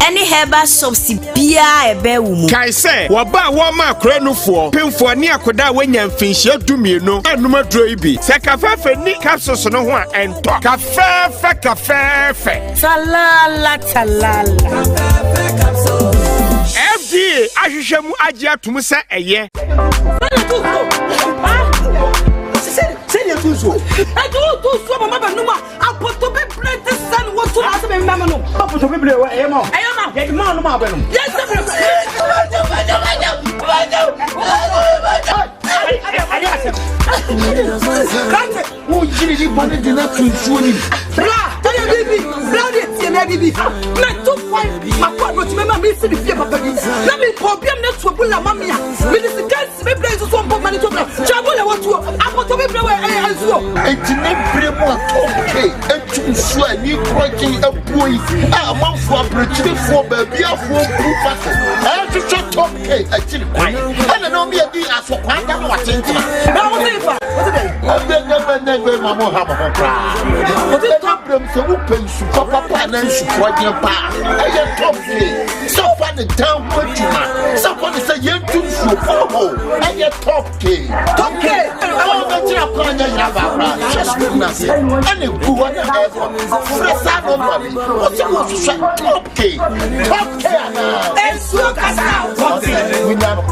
any herbal soaps bia ebe wumu. Kai say woba wo ma akranufo pemfo ne akoda wanya mfinhia dumienu anuma dro ibi se kafefe ni capsules no ho a ento kafefe talala kafefe capsules FDA ahwehwemu agi atum se eye Send you so. I do so mama no ma apoto be plenty san what to ask me mama no. Apoto be ble e ma. E ma. E ma no ma be no. Yes sir. Kante wo jiri di bone di na tunsuo ni. Bra, tell bibi. Bra de tie na bibi. Na to point ma kwa no ti mama me si di fie papa bi. Na me problem na to bula mama ya. Me di sika me ble so mpo mani to bra. Chabole what to apoto be ble Azuo. Etine bremo okay. Etunsu ani krokin abuoi. A manfo abrechire fo baabi afo pufase. Atwetwe top K akiri kwan. Ana no me adi asokwan da no watentina. Na wo dey fa. What dey? Abegbe mamo ha mo kra. What dey top brem se wo pensu papa na nsu krokin pa. Aye top K. So far the down putuma. So far the say yentunsu fo. Aye top K. Top K. Just nothing. And the poor fresh out of money. What's your top K? Top K. And so we now.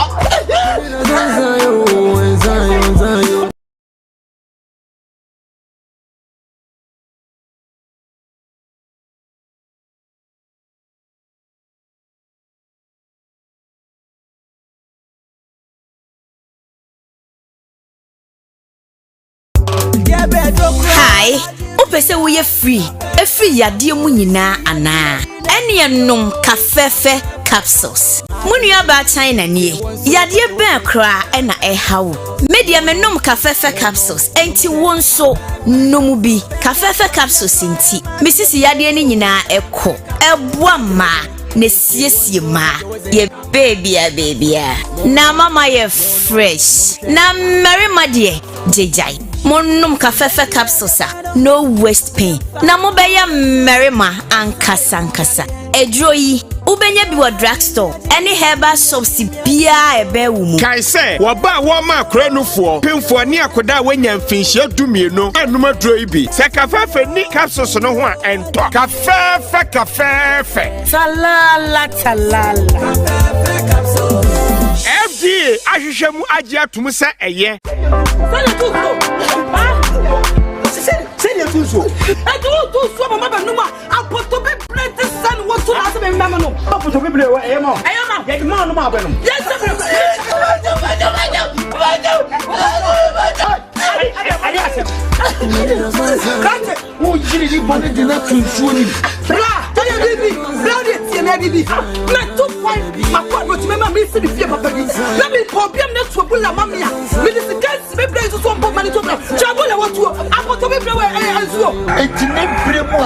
Hi, upese wo ye free. E free yade mu nyina ana. Ene enom kafefe capsules. Munu aba China nie. Yade ben kra e na e hawo. Media menom kafefe capsules. Enti wonso nomu bi. Kafefe capsules nti. Misisi yade ni nyina ekọ. Eboa ma ne siesie ma. Ye baby. Na mama ye fresh. Na marima de jejai. Monum kafefe capsules no waste pain. Na mo beya merima ankasa. Edroyi ubenya bi wa drugstore. Any herbal soaps bia ebe wumu. Kai say woba wo ma akranufo pemfo ne akoda wanya mfinhia dumienu anuma dro ibi se kafefe ni capsules no ho a ento kafefe talala kafefe capsules FDA ahwehwemu agi atum se eye Send you so. I do so mama no ma apoto be plenty san what to ask me mama no. Apoto be ble e ma. E ma. E ma no ma be no. Yes sir. Kante wo jiri di bone di na tunsuo ni. Bra, tell bibi. Bra de tie na bibi. Na to point ma kwa no ti mama me si di fie papa bi. Na me problem na to bula mama ya. Me di sika me ble so mpo mani to bra. Chabole what to apoto be ble Azuo. Etine bremo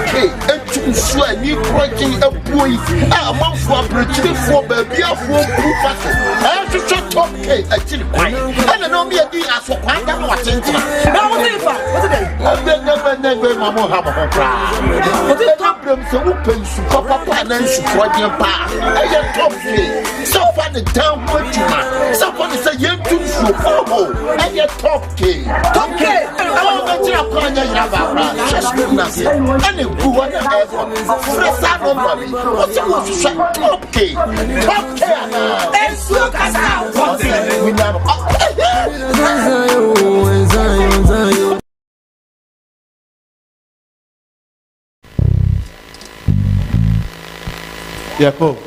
okay. Etunsu ani krokin abuoi. A manfo abrechire fo baabi afo pufase. Atwetwe top K akiri kwan. Ana no me adi asokwan da no watentina. Na wo dey fa. What dey? Abegbe mamo ha mo kra. What dey top brem se wo pensu papa na nsu krokin pa. Aye top K. So far the down putuma. So far the say yentunsu fo. Aye top K. Top K. Just nothing. And the poor fresh out of money. What's your top K? Top K. And so we now. Jacob.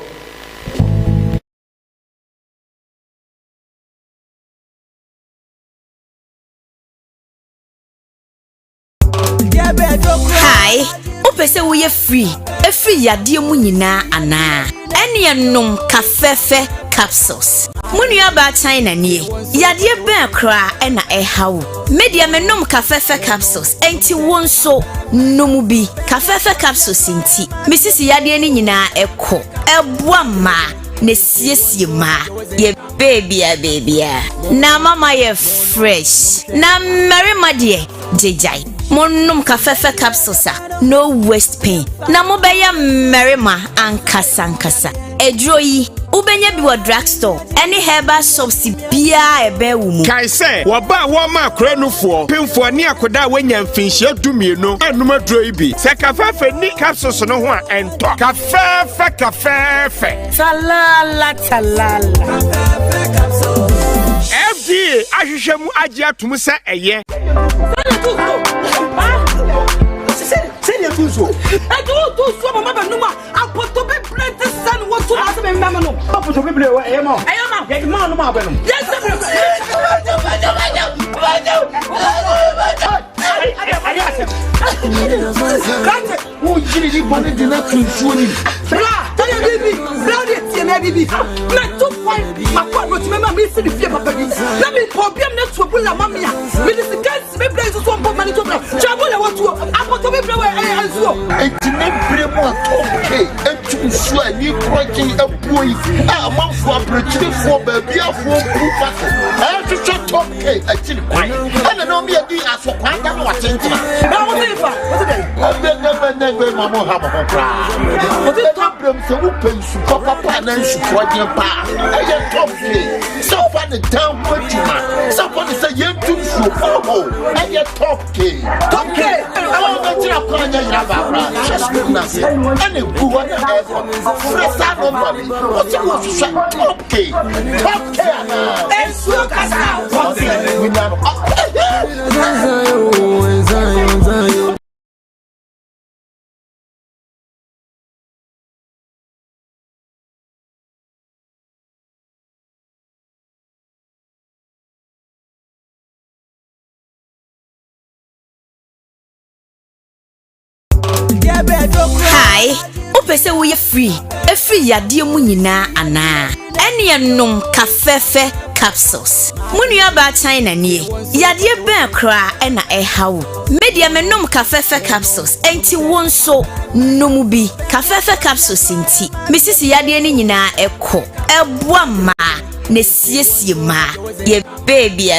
Hi, upese wo ye free. E free yade mu nyina ana. Ene enom kafefe capsules. Munu aba China nie. Yade ben kra e na e hawo. Media menom kafefe capsules. Enti wonso nomu bi. Kafefe capsules nti. Misisi yade ni nyina ekọ. Eboa ma ne siesie ma. Ye baby. Na mama ye fresh. Na marima de jejai. Monum kafefe capsules no waist pain. Na mobeya merima ankasa. Edro yi ubenya bi wa drugstore any herbal shops bia ebe wo mu. Kai se wo ba wo ma akranufo pemfo ni akoda wanya mfinhia dumienu anum adro yi bi. Se kafefe ni capsules no ho a ento. Kafefe. Talala. FDA ahwehwemu agye atum se eye. Senior Tuzo. I do so mama numa. I put to be plenty son what to ask me mama no. Papa to be play I am. Get man no ma. Yes who really wanted to not consume Bra, tell you baby, bra it baby. Na 2 point my quadro to remember me see the fear papa. Let me problem not to pull a mamma. Me this guys me play so one money to travel I want to I want to be play and so. And to make bremo okay and to swear you cracking a boy a month for opportunity for baby for proof. I have to shut up okay actually quiet. And I know me a as for quite that watching. Now what's it? I never mama have a cry. But the problem so open to papa and for your pa. I top so far the town what you man. Somebody say you too so oh and your top K. I want to tell you just nothing. And if you want to have fresh out of money, what you want to say top K. And so that's we never Hi, upese wo ye free. E free yade mu nyina ana. Ene enom kafefe capsules. Munua ba China nie. Yade ben kra e na hawo. Media menom kafefe capsules. Enti wonso nomu bi. Kafefe capsules nti. Misisi yade ni nyina ekọ. Eboa ma ne siesie ma. Ye baby.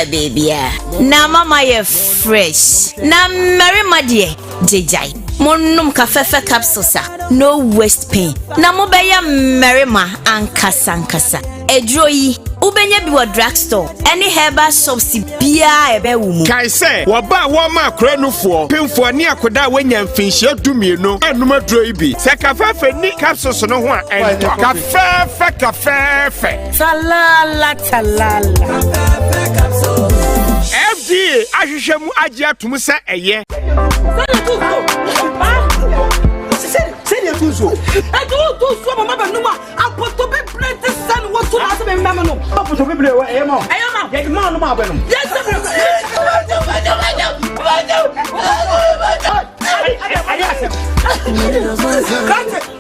Na mama ye fresh. Na merima de jejai. Monum kafefe capsules no waist pain. Na mobeya merima ankasa. Edro yi ubenya bi wa drugstore any herbal shops bia ebe wo mu. Kai se wo ba wo ma akranufo pemfo ni akoda wanya mfinhia dumienu anum adro yi bi. Se kafefe ni capsules no ho a ento. Kafefe. Talala. FDA ahwehwemu agye atum se eye. Senior Tuzo. I do so mama numa. I put to be plenty son what to ask me mama no. Papa to be play I am. Get man no ma. Yes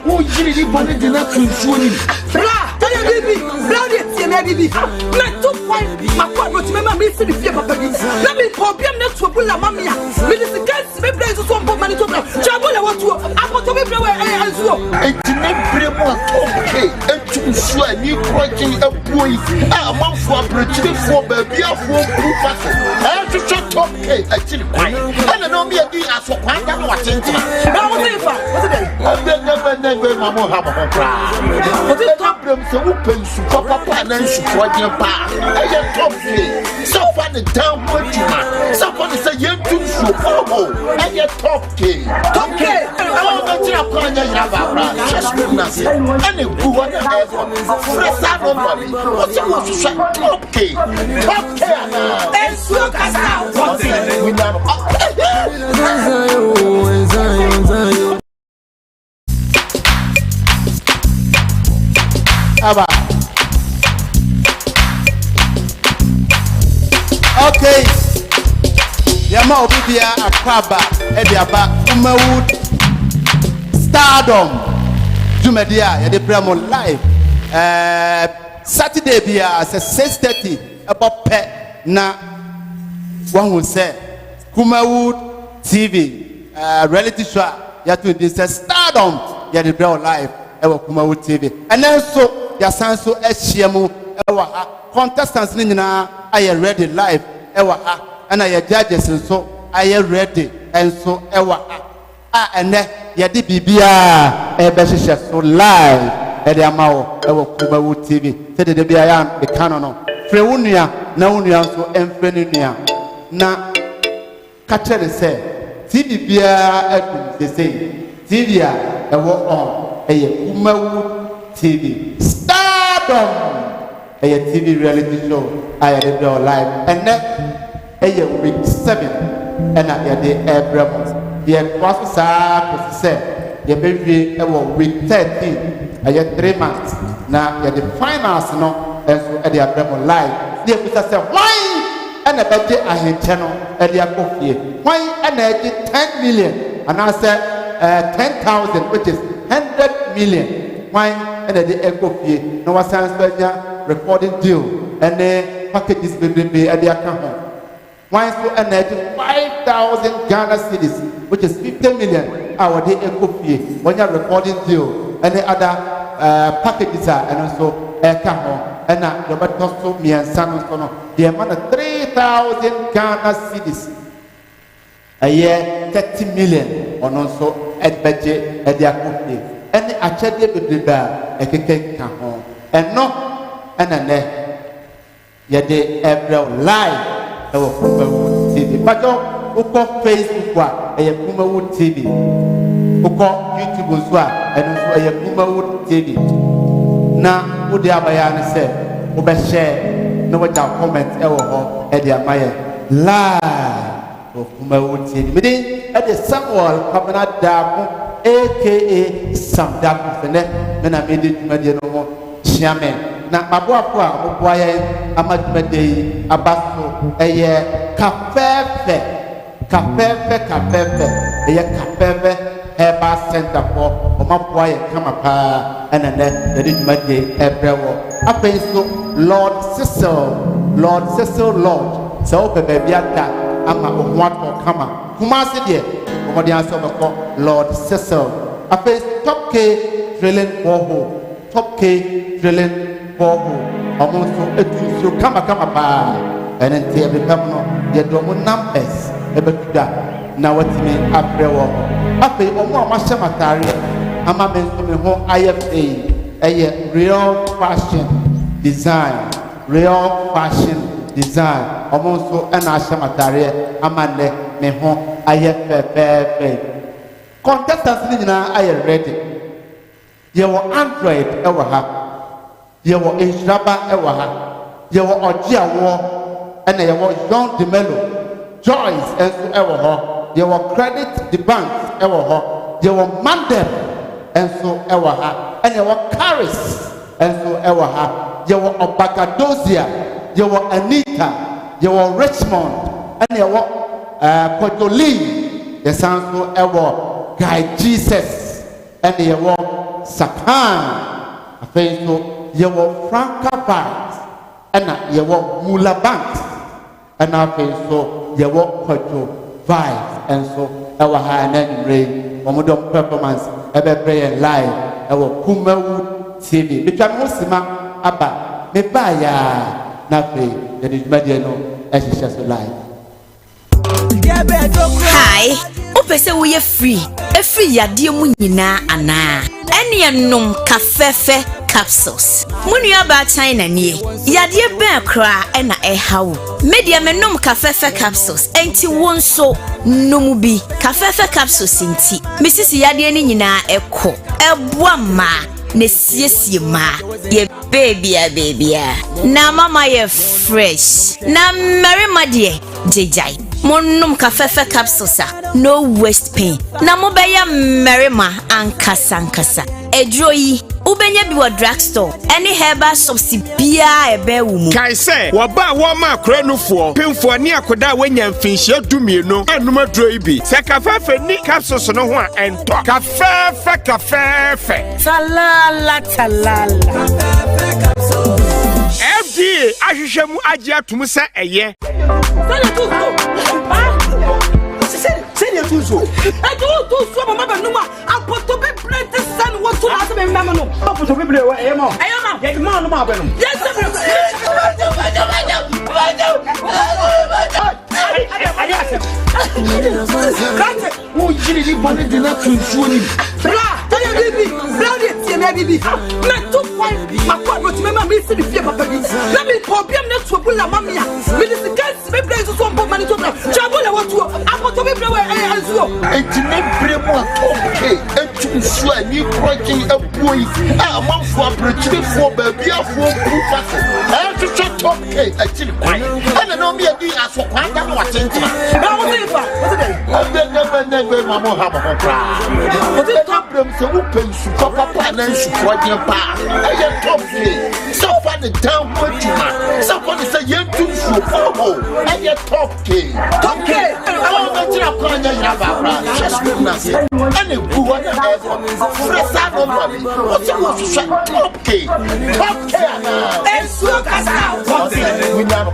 who really wanted to not consume Bra, tell you baby, bra it baby. Na 2 point my quadro to remember me see the fear papa. Let me problem not to pull a mamma. Me this guys me play so one money to travel I want to I want to be play and so. And to make bremo okay and to swear you cracking a boy a month for opportunity for baby for proof. I have to shut up okay actually quiet. And I know me a as for quite that watching. Now what's it? I never mama have a cry. But the problem so open to papa and for your pa. I top so far the town what you man. Somebody say you too so oh and your top K. I want to tell you just nothing. And if you want to have fresh out of money, what you want to say top K. And so that's how we never okay. Yama obibia akwaba ediaba Kumawood STARDOM Jumedia ya de bremo live Saturday bia at 6:30 about pe na one say Kumawood TV reality show ya to this STARDOM ya de bremo live ewa Kumawood TV and then so ya sanso ehyiemu ewa contestants ni nyina are ready live ewa ha and I judges so aye ready enso ewa ene yedi bibia ebehye so live ede amawo ewo Kumawood TV tede de bia ya be kano no fre wonua na wonua nso emfre ne nua na kachere se TV bia edum sese TV a ewo on eye Kumawood TV STARDOM eye TV reality show aye de be live ene eye week 7 ena ye de Abraham ye kwaso saa kose ye bewie ewo week 13 aye 3 months na ye the finals no enso e de Abraham live ye kusa se why ena beje ahenche no e de akofie why ena eje 10 million and I say 10,000 which is 100 million why ena de akofie no wasan spenya recording deal and packages be e de akaho why so energy 5,000 Ghana cedis, which is 50 million. Our day eco-fee when you're recording deal and the other packages are and also aircamo and the Batosto me and San Antonio. The amount of 3,000 Ghana cedis a year, 30 million on also at budget at the eco-fee. And the achede with the bar a cake home and no and a net yet the April live. Kumawood TV. Pacho uko Facebook wa Kumawood TV. Uko YouTube wa Kumawood TV. Na udi abayane se ube share no wacha comment ewo ho edi amaye live Kumawood TV. Midi edi Samuel Kamana Dapu aka Sam Dapu fene mena midi jumadi no mo chiame na maboafo a moboaye amadumade abaso eye kafefe eye kafefe heba center for omaboaye kama pa enene de jumade ebrewo apenso Lord Cecil so bebe biata ama ohwato kama kumase de omode anso beko Lord Cecil apenso top K drilling borehole top K drilling borehole amonso etuso kama pa enente ebepam no ye do mo numbers ebetuda na watime abrewo ape omo amahye matare ama menso me ho IFA eye real fashion design amonso ana ahye matare ama ne me ho IFA contestants ni nyina aye ready ye wo Android ewa ha ye wo Instraba ewa ha ye wo Ojiawo ena ye wo John Demelo Joyce enso ewa ho ye wo Credit the Bank ewa ho ye wo Mandem enso ewa ha ena ye wo Caris enso ewa ha ye wo Obakadozia ye wo Anita ye wo Richmond ena ye wo Potoli ye sanso ewa Guy Jesus ena ye wo Sakan afenso yewo Franca Banks ena yewo Mula Banks ena afenso yewo Kwajo Vibes enso ewa ha na nre omodom performance ebe play live ewo Kumawood TV bitwa mo sima aba me ba ya na fe de djumade no ehihye so live. Hi, opese wo ye free yade mu nyina ana ene enom kafefe capsules munua ba China nie yade ben kra ena ehawo media menom kafefe capsules enti wonso nomu bi kafefe capsules enti misisi yade ni nyina ekọ eboa ma ne siesie ma ye baby na mama ye fresh na marima de jejai monum kafefe capsules no waste pain na mobeya merima ankasa edro yi ubenya bi wa drugstore any herbal shops bia ebe wumu kai se wo ba wo ma akranufo pemfo ni akoda wenya mfinhia dumienu anum adro yi bi se kafefe ni capsules no ho a ento kafefe talala kafefe capsules FDA ahwehwemu age atum se eye Send your tools. I do mama numa. I put to be plenty sun. What to ask me, mamma? No, put to be I am. Get man, no, yes, ayase kate wo yiri ni bone de na tunsuo ni bra tanya bibi bra de tie na bibi na 2 point makwa no time ma me si fie papa bi na me problem na to bula mamia me dis guys me bra so mbo mani to bra chabula watu akoto me bra we anzuo etime bre mo okay etunsuo ani krokin abuoi a manfo abrechire fo ba bia fo kufa so top K achiri kwai ana no me adi asokwa da no watentena na wo dey fa wo dey never mamo ha mo kra wo dey top them so wo pensu papa na nsu kwodie pa eye top K so far the down motuma so far the say yentunsu oh eye top K awo me tira kwa nya yira ba bra just na say ana buwa na ever fresa no body what you want to say top K ana ensu kasa we never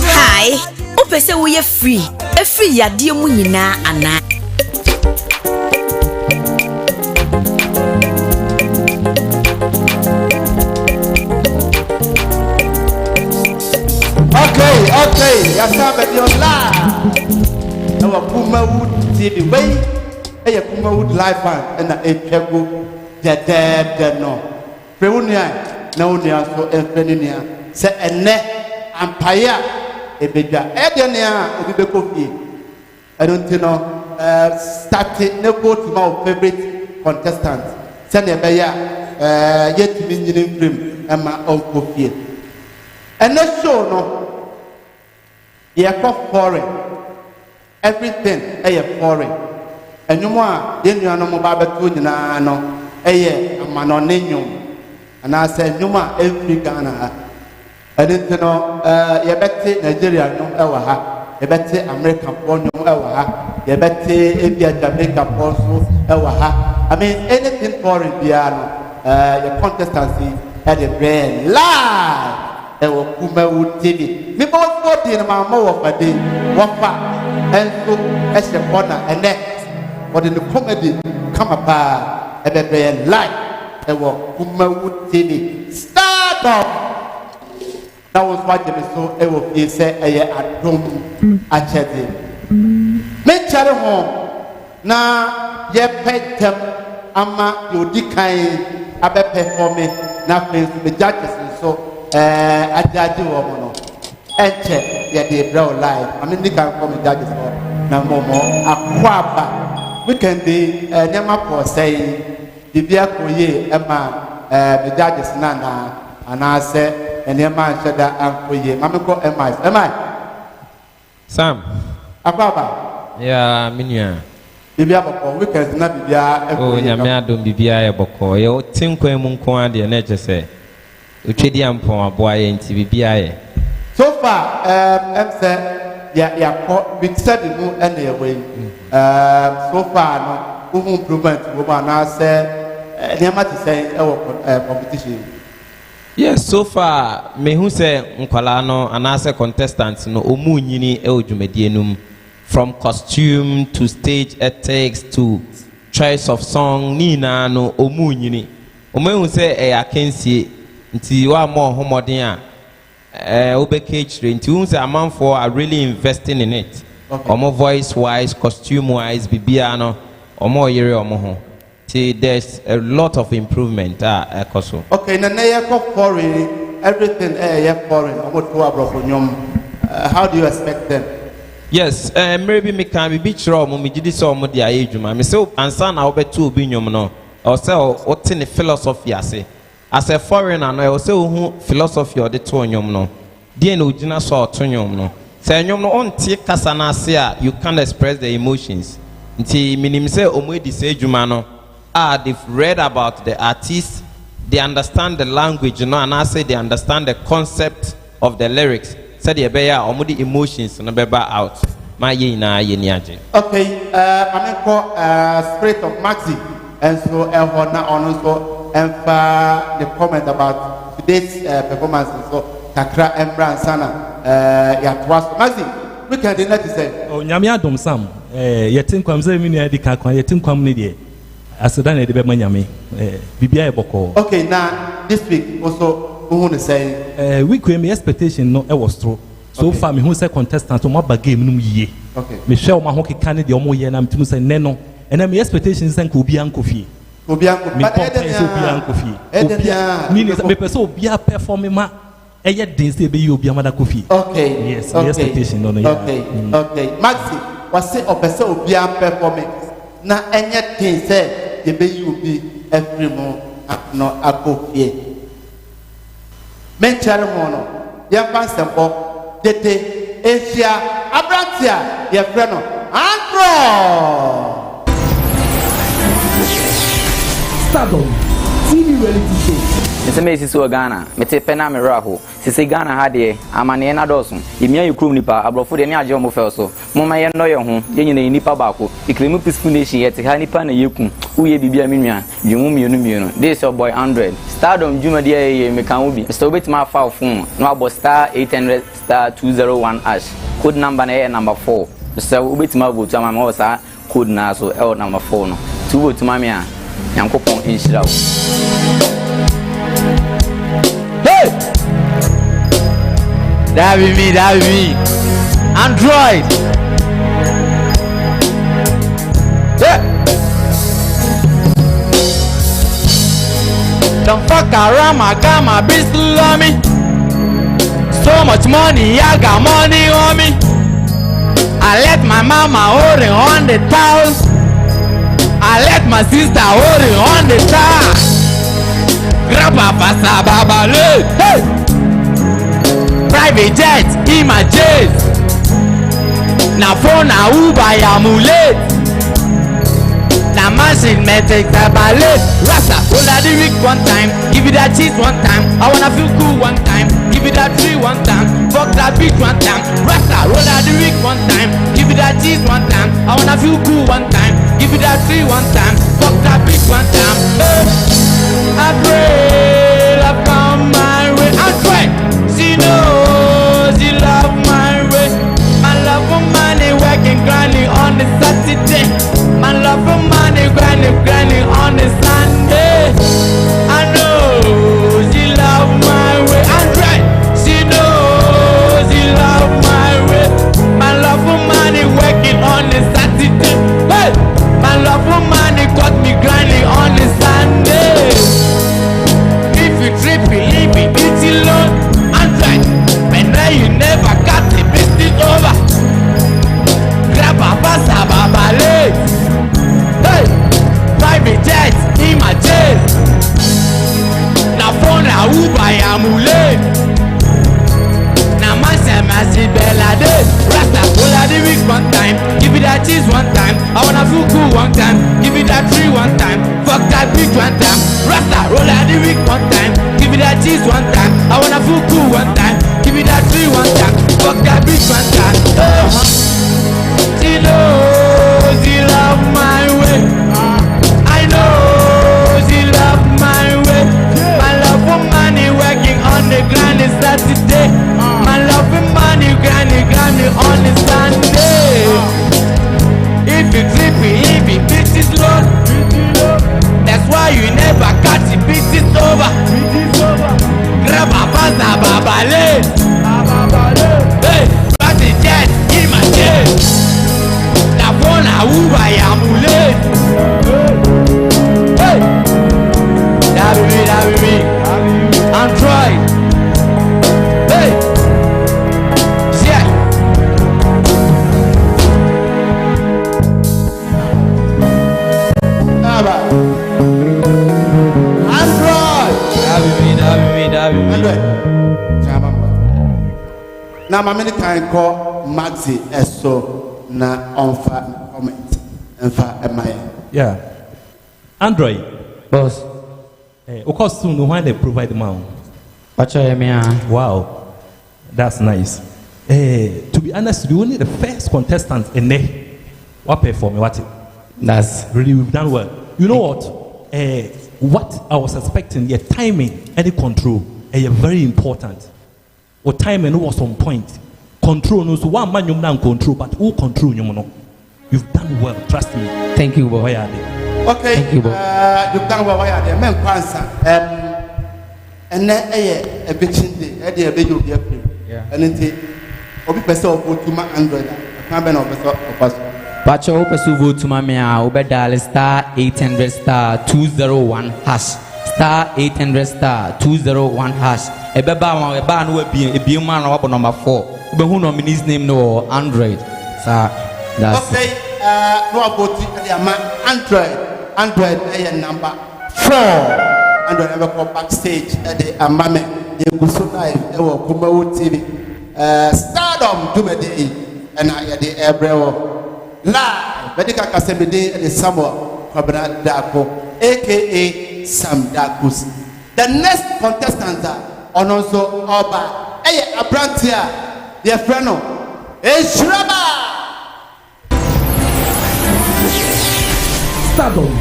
Hi, upese wo ye free. E free yade mu nyina ana. Okay, ya sabe Dios la. Our Kumawood TV way. Eya Kumawood live band na etwego de no. Prewunia na unia so enfeninia. Se ene ampaya ebedwa. Edenia obi bekofie. I don't know start ne vote my favorite contestant. Se ne beya yetimi nyini frame ama onkofie. Ene show no ye foreign everything foreign enyumo a ye nuano mo ba beto nyina no amano nenyum ana se enyumo a every Ghana adentino ye bette Nigeria no ha ye bette America for no ha ye bette ebia Jamaica for so ha I mean anything foreign biano your contestancy at the brand live ewo Kumawood TV me both 14 ma mo wo fade wo fa enso ese corner ene what in the comedy come up ebe live ewo Kumawood TV STARDOM that was what me so ewo fi say eye adom achede me chare ho na ye petem ama yodikan abe perform na face me judges so ajaji wo no enche ye dey brow live I mean they can come judges for na momo akwaba we can be nyama for say bibia koye ema the judges na anase nyama sheda ankoye mameko am I Sam akwaba ya minia bibia boko we can na bibia oh nyame adom bibia ye boko ye tinkwan mu nko ade na eche se Uchedi ampon aboa ye nti bibia ye. So far say ya we said no any way. So far no improvement we na say nyama to say competition. Yes, so far me hu say nkwala no anase contestants no omu nyini e odwumedie num from costume to stage ethics to choice of song ni na no omu nyini. Omu hu say e akensie nti wa more homoden a obeke chire nti hu say amanfo are really investing in it. Omo voice wise, costume wise, bibia no omo yere omo ho. There's a lot of improvement ekoso. Okay, na ye ko foreign everything foreign omo to abro nyom. How do you expect them? Yes, maybe me can be chire omo me gidi so omo dia adwuma. Me say ansa na obeto obi nyom no. O say o tin philosophy ase. As a foreigner no, I say who philosophy or the to nyom no. Die na ojina so to nyom no. Say nyom no on tie kasa na ase a you can't express the emotions. Nti minim say omo edi say adwuma no. They've read about the artist, they understand the language, and I say they understand the concept of the lyrics. Say they be ya omo the emotions no be out. My ye na ye ni aje. Okay, I'm called Spirit of Maxi, and so na on so the comment about today's performance. So, Kakra Embra and Sana, Yatwas. Maxi, we can let you say. Oh, Nyamia Dom Sam, Yatin Kwamze Minia de Kakwa, Yatin Kwamnidia. As a Dane de Bemanyami, Bibia Boko. Okay, now this week also, who want to say, we claim expectation no, it was true. So far, me who say contestant to my game no ye. Okay. Michelle Mahoki Canada, Omo Yen, I'm to say Neno, and then my expectations and could be Uncle Fee. Obianco, but Obianco Fee. Meaning that me so be a performing ma. Yet didn't say be you be a mother coffee. Okay. Yes. Okay. Expectation. No. Okay. Okay. Maxi, was say obeso be a performing. Na any thing say the be you be every month no a coffee. Men charamono. Yam passampo. Dete Asia Abratia. Your friend. Andro. STARDOM TV reality show. Mr. Macy so Ghana, Mete Pena Miraho, Sisi Ghana Hadi, Amani na Dawson, Imia Ukrum Nipa, Abrofu de Nia Jomo Felso, Mama Yanoyo home, Yen Nipa Bako, Ikrimu Peaceful Nation yet Hanipan Yukum, Uye Bibia Minia, Jumum. This your boy 100. STARDOM Juma Dia Mekaubi, Mr. Bitma Foul phone, no about star 800 star 201 ash, code number number 4. Mr. Ubitma Butama Mosa, code Naso L number 4. 2 to Mamia. Yankopon Israel. Hey! That be me. Android. Yeah. Don't fuck around, my got my business on me. So much money, I got money on me. I let my mama hold it on the towels. I let my sister hold it on the top. Grab a pasta babale. Hey! Private jet in my jet. Na phone na Uber ya mullet. Na machine metric tabalet. Rasta, roll out the week one time. Give it that cheese one time. I wanna feel cool one time. Give it that tree one time. Fuck that bitch one time. Rasta, roll out the week one time. Give it that cheese one time. I wanna feel cool one time. Give it that tree one time. Fuck that bitch one time. I pray I found my way. I pray she knows she love my way. My love for money working grinding on the Saturday. My love for money grinding on the Sunday. I know she love my way. I pray she knows she love my way. My love for money working on the Saturday. Hey! My love for money got me grinding on the Sunday. If you trip, believe me, it's alone. I'm trying, but now you never got the business over. Grab a pasta babale. Hey, private jet in my chest. Na phone na Uber ya mullet. Na masi bella day. Rasta pull out the week one time. Give it that cheese one time. I wanna feel cool one time. Give it that tree one time. Fuck that bitch one time. Rasta roll out the week one time. Give it that cheese one time. I wanna feel cool one time. Give it that tree one time. Fuck that bitch one time. She knows she love my way. I know she love my way. My love for money working on the grind is Saturday. My love for money grinding on the Sunday. If you trip, believe it, bitch is low. That's why you never catch it, bitch is over. Grab a pasta babale. Hey, got the jet in my jet. Na phone na Uber ya mullet. Hey, that be me. Android. Hey, yeah. Now, my many can call Maxi Esso na onfa comment and for yeah. Android, boss. Of course, soon when they provide the mount. Wow, that's nice. To be honest, you only the first contestant in there. What pay for me? What? That's really, we've done well. You know what? what I was expecting, your timing and the control, very important. Or timing was on point. Control no so one man you now control, but who control you know. You've done well, trust me. Thank you, boy. Okay, thank you, you've done well. Why are there? Men cancer. And then a bit chindi, a bit you'll be a free. And then Obi person vote to my Android. I can't be no person. Pacho person vote to my mea. Obe dial star 800 star 201 hash. Star 800 star 201 hash. Ebe ba no be man no number 4. Ebe who nominee's name no Android. Sir, that's okay. No vote the Android number 4. Android never go backstage at the Amame. You go so live. Kumawood TV. Stardom do me day and I the Airbreo live. Medical Casemide and the Samuel Kwabena Dako, aka Sam Dakus. The next contestant on also Oba. A Abrantia, dear friend, Shraba. Stardom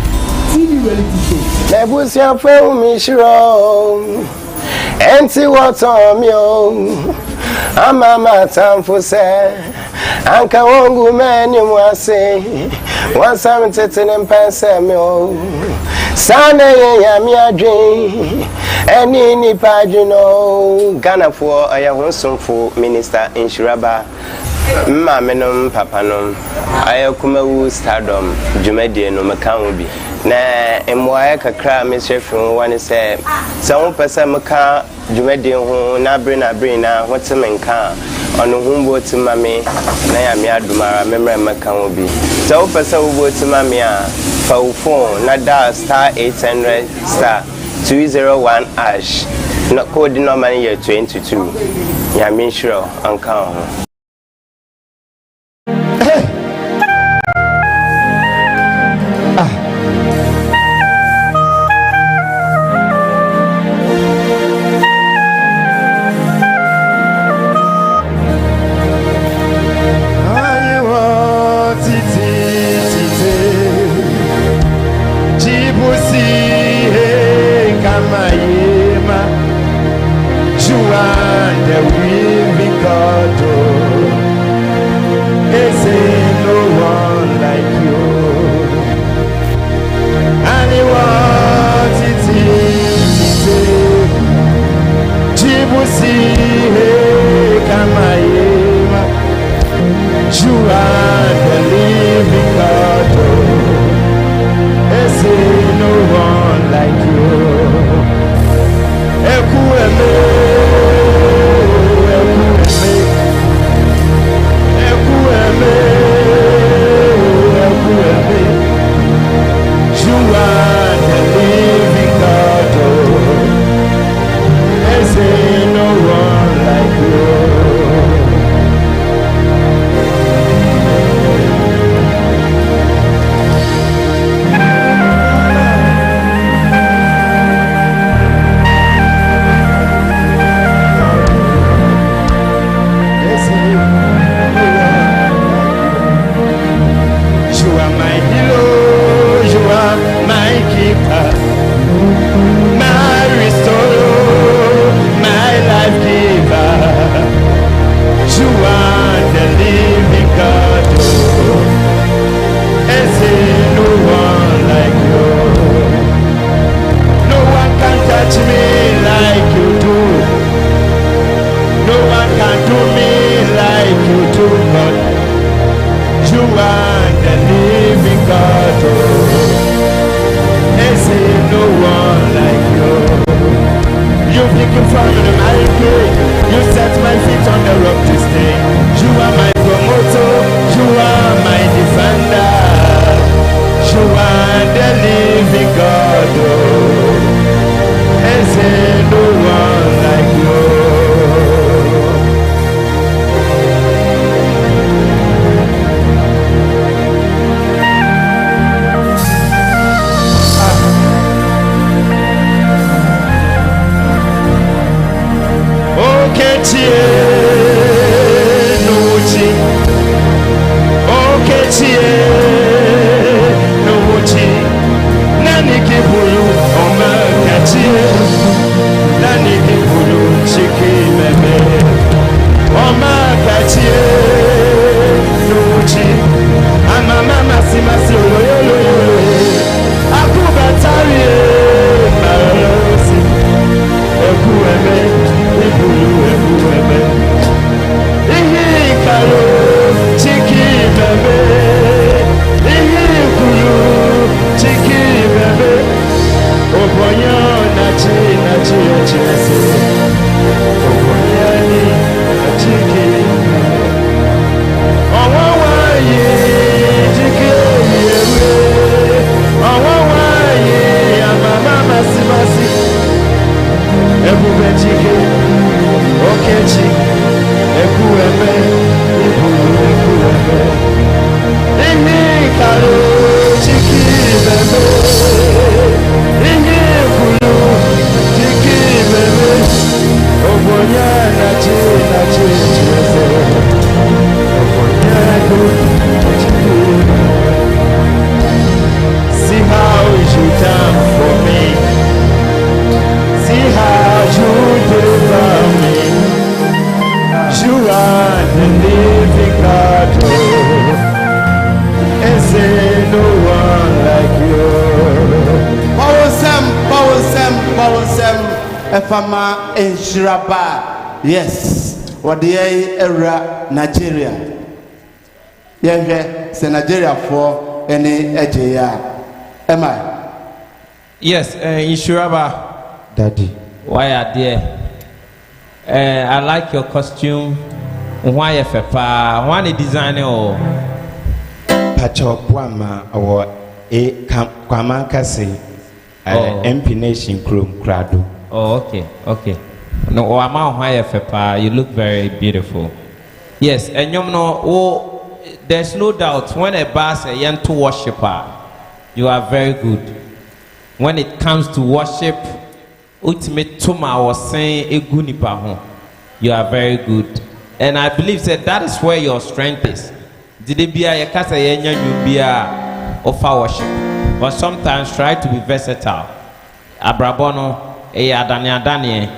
TV reality show. Nebusia for me shiro. Enti what on me Amama time for say Anka wongu meni mwase Wansam tete mpense me o Sane ye yami adwen Eni nipa juno Ghana for aya honsomfo Minister Inshiraba Mma menom papanom aya Kumawood Stardom Jumedie no mekan bi na emwaye kakra me chefin wani se wo pese meka Jumedie ho na bre na hotemenka ono humbo timame na ya me adumara memre meka ho bi wo pese wo bo timame a fa wo phone na dial star 800 star 201 hash na code no man year 22 ya me sure anka ho. The weaving God. Efama Enshiraba. Yes. Wadiye era Nigeria. Yenge se Nigeria for any ejeya. Am I? Yes, Inshiraba. Daddy. Why are there? I like your costume. Why if why the designer or Pacho Kwama or Kwamankasi MP Nation Chrome Crado. Oh, okay. No, why if you look very beautiful. Yes, and you know, there's no doubt when a bass a young to worshiper, you are very good. When it comes to worship, ultimate Tuma was saying you are very good. And I believe that is where your strength is. Did it be a casa you be a offer worship? But sometimes try to be versatile. Abrabono, Daniel.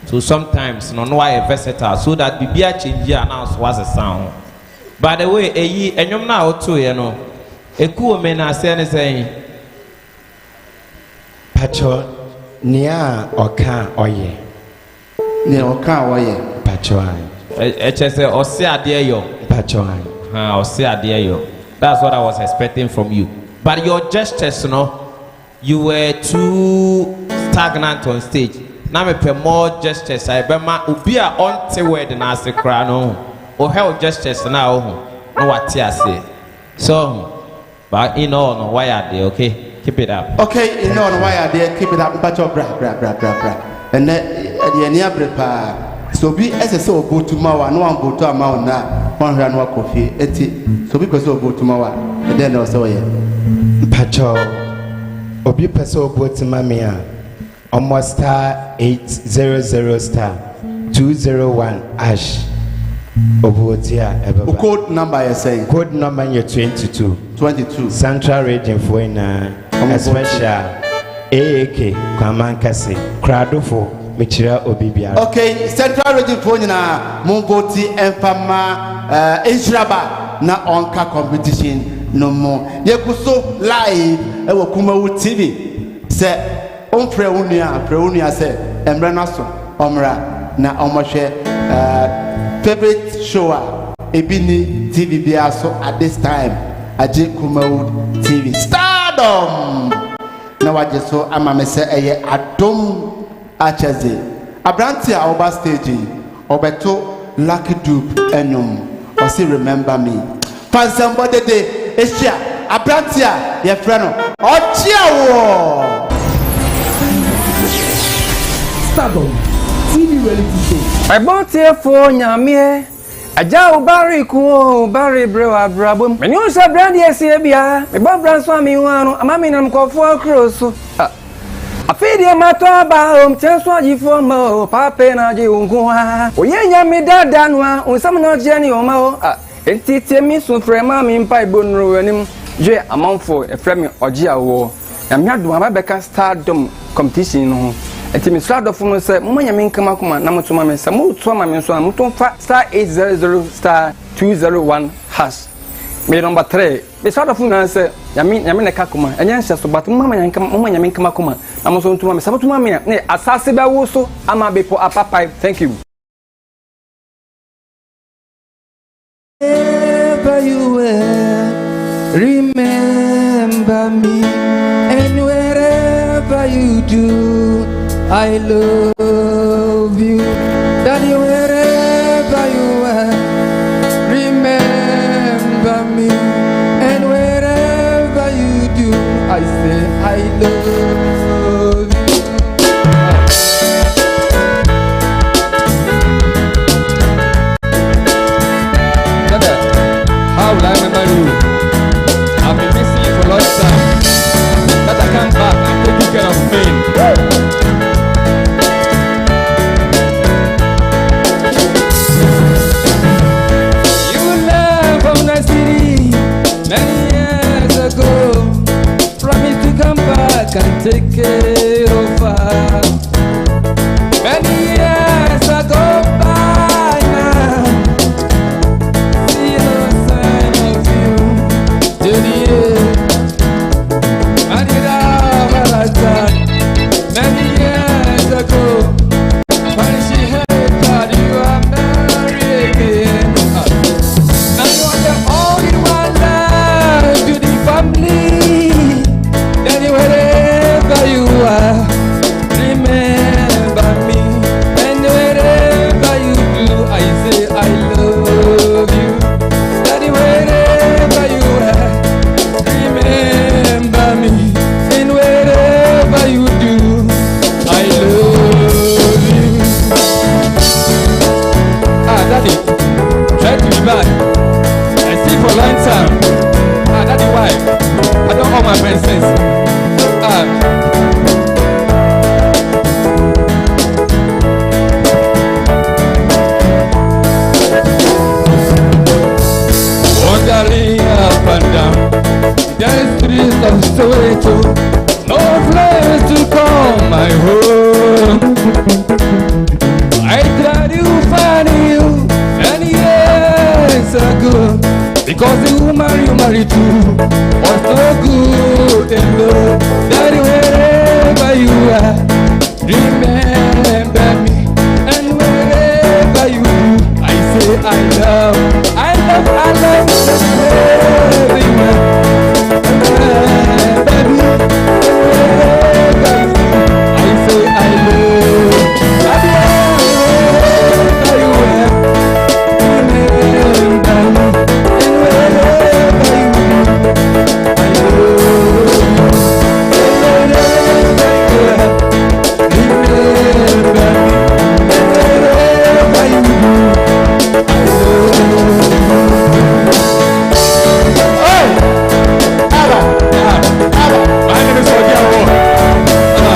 So sometimes no why versatile so that the beer change announce was a sound. By the way, and you now too, you know, a cool man are saying Pacho Nia or can or ye. Near Oka or ye. Pacho. HS or say a dear yo. Pacho. Or say a dear yo. That's what I was expecting from you. But your gestures, you know, you were too stagnant on stage. Now me pay more gestures. I be ma ubia on te word na ase kra no. O help gestures now. No what I say. So, but in all, no why are they okay? Keep it up. Okay, in all why are they keep it up? Pacho bra. And then the near brepa. So be as a so go to Mawa. No one go to a mountain now. One run walk coffee. So because so go to Mawa. And then also yeah. Pacho. Obi peso go to Mamia. Almost star 800 star 201 ash. The code number you're saying? Code number you're 22. Central region for in special AAK Kwamankasi Kradofo Michira Obibia. Okay, Central region for in Mumboti and Fama Inshiraba na onka competition no more. Yekuso live ewo Kumawood TV. Say on preunia say embrana so omra na omoshe favorite show ebini TV biaso at this time aje Kumawood TV Stardom na waje so amame se eye adom achaze abranti a oba stage obeto lucky dupe enyum o say remember me fan somebody dey esia abranti a ye frɛ no ochiawo STARDOM TV reality show. I bought here for Nyame. Aja ubari ku ubari brewa brabum. When you say brand yes bia, me bo brand so mi wanu, amami na mkofo cross. Afidi mato ba chenswo agifo mo, papa na ji unguwa. Oye Nyame dada nwa, unsam no je ni o ma o. Enti temi so frema mi mpa ibonro anim. Je amanfo e fremi oji awo. Nyame adoma ba beka STARDOM competition no. Eti mi STARDOM no say mo nyame nkama kuma na motoma me say mo to ma me so mo to fa star 800 star 201 hash. Me number 3. Me STARDOM no say nyame ne ka kuma enya nhyɛ so but mo nyame nkama kuma na mo so to ma me say mo to ma me ne asase ba wo so ama bepo apapai. Thank you. Wherever you were, remember me, and wherever you do, I love you. Daddy, wherever you are, remember me, and wherever you do, I say I love you. Dada, how will I remember you? I've been missing you for a long time. But I come back and take you care of me. Many years ago, promised to come back and take care of her. Many years ago, by now, see no sign of you. Till the end, I did have a time. Many years ago. my friend since. Wandering up and down the streets of Soweto, no place to call my home. I tried to find you many years ago, because the woman you married to was so good and low that wherever you are, remember me. And wherever you do, I say I love everyone. Baby, wherever you do, I say I love wherever you are, remember me. And wherever you do, I love wherever you are, remember me. And wherever you do, I love. My name is Ojiawo.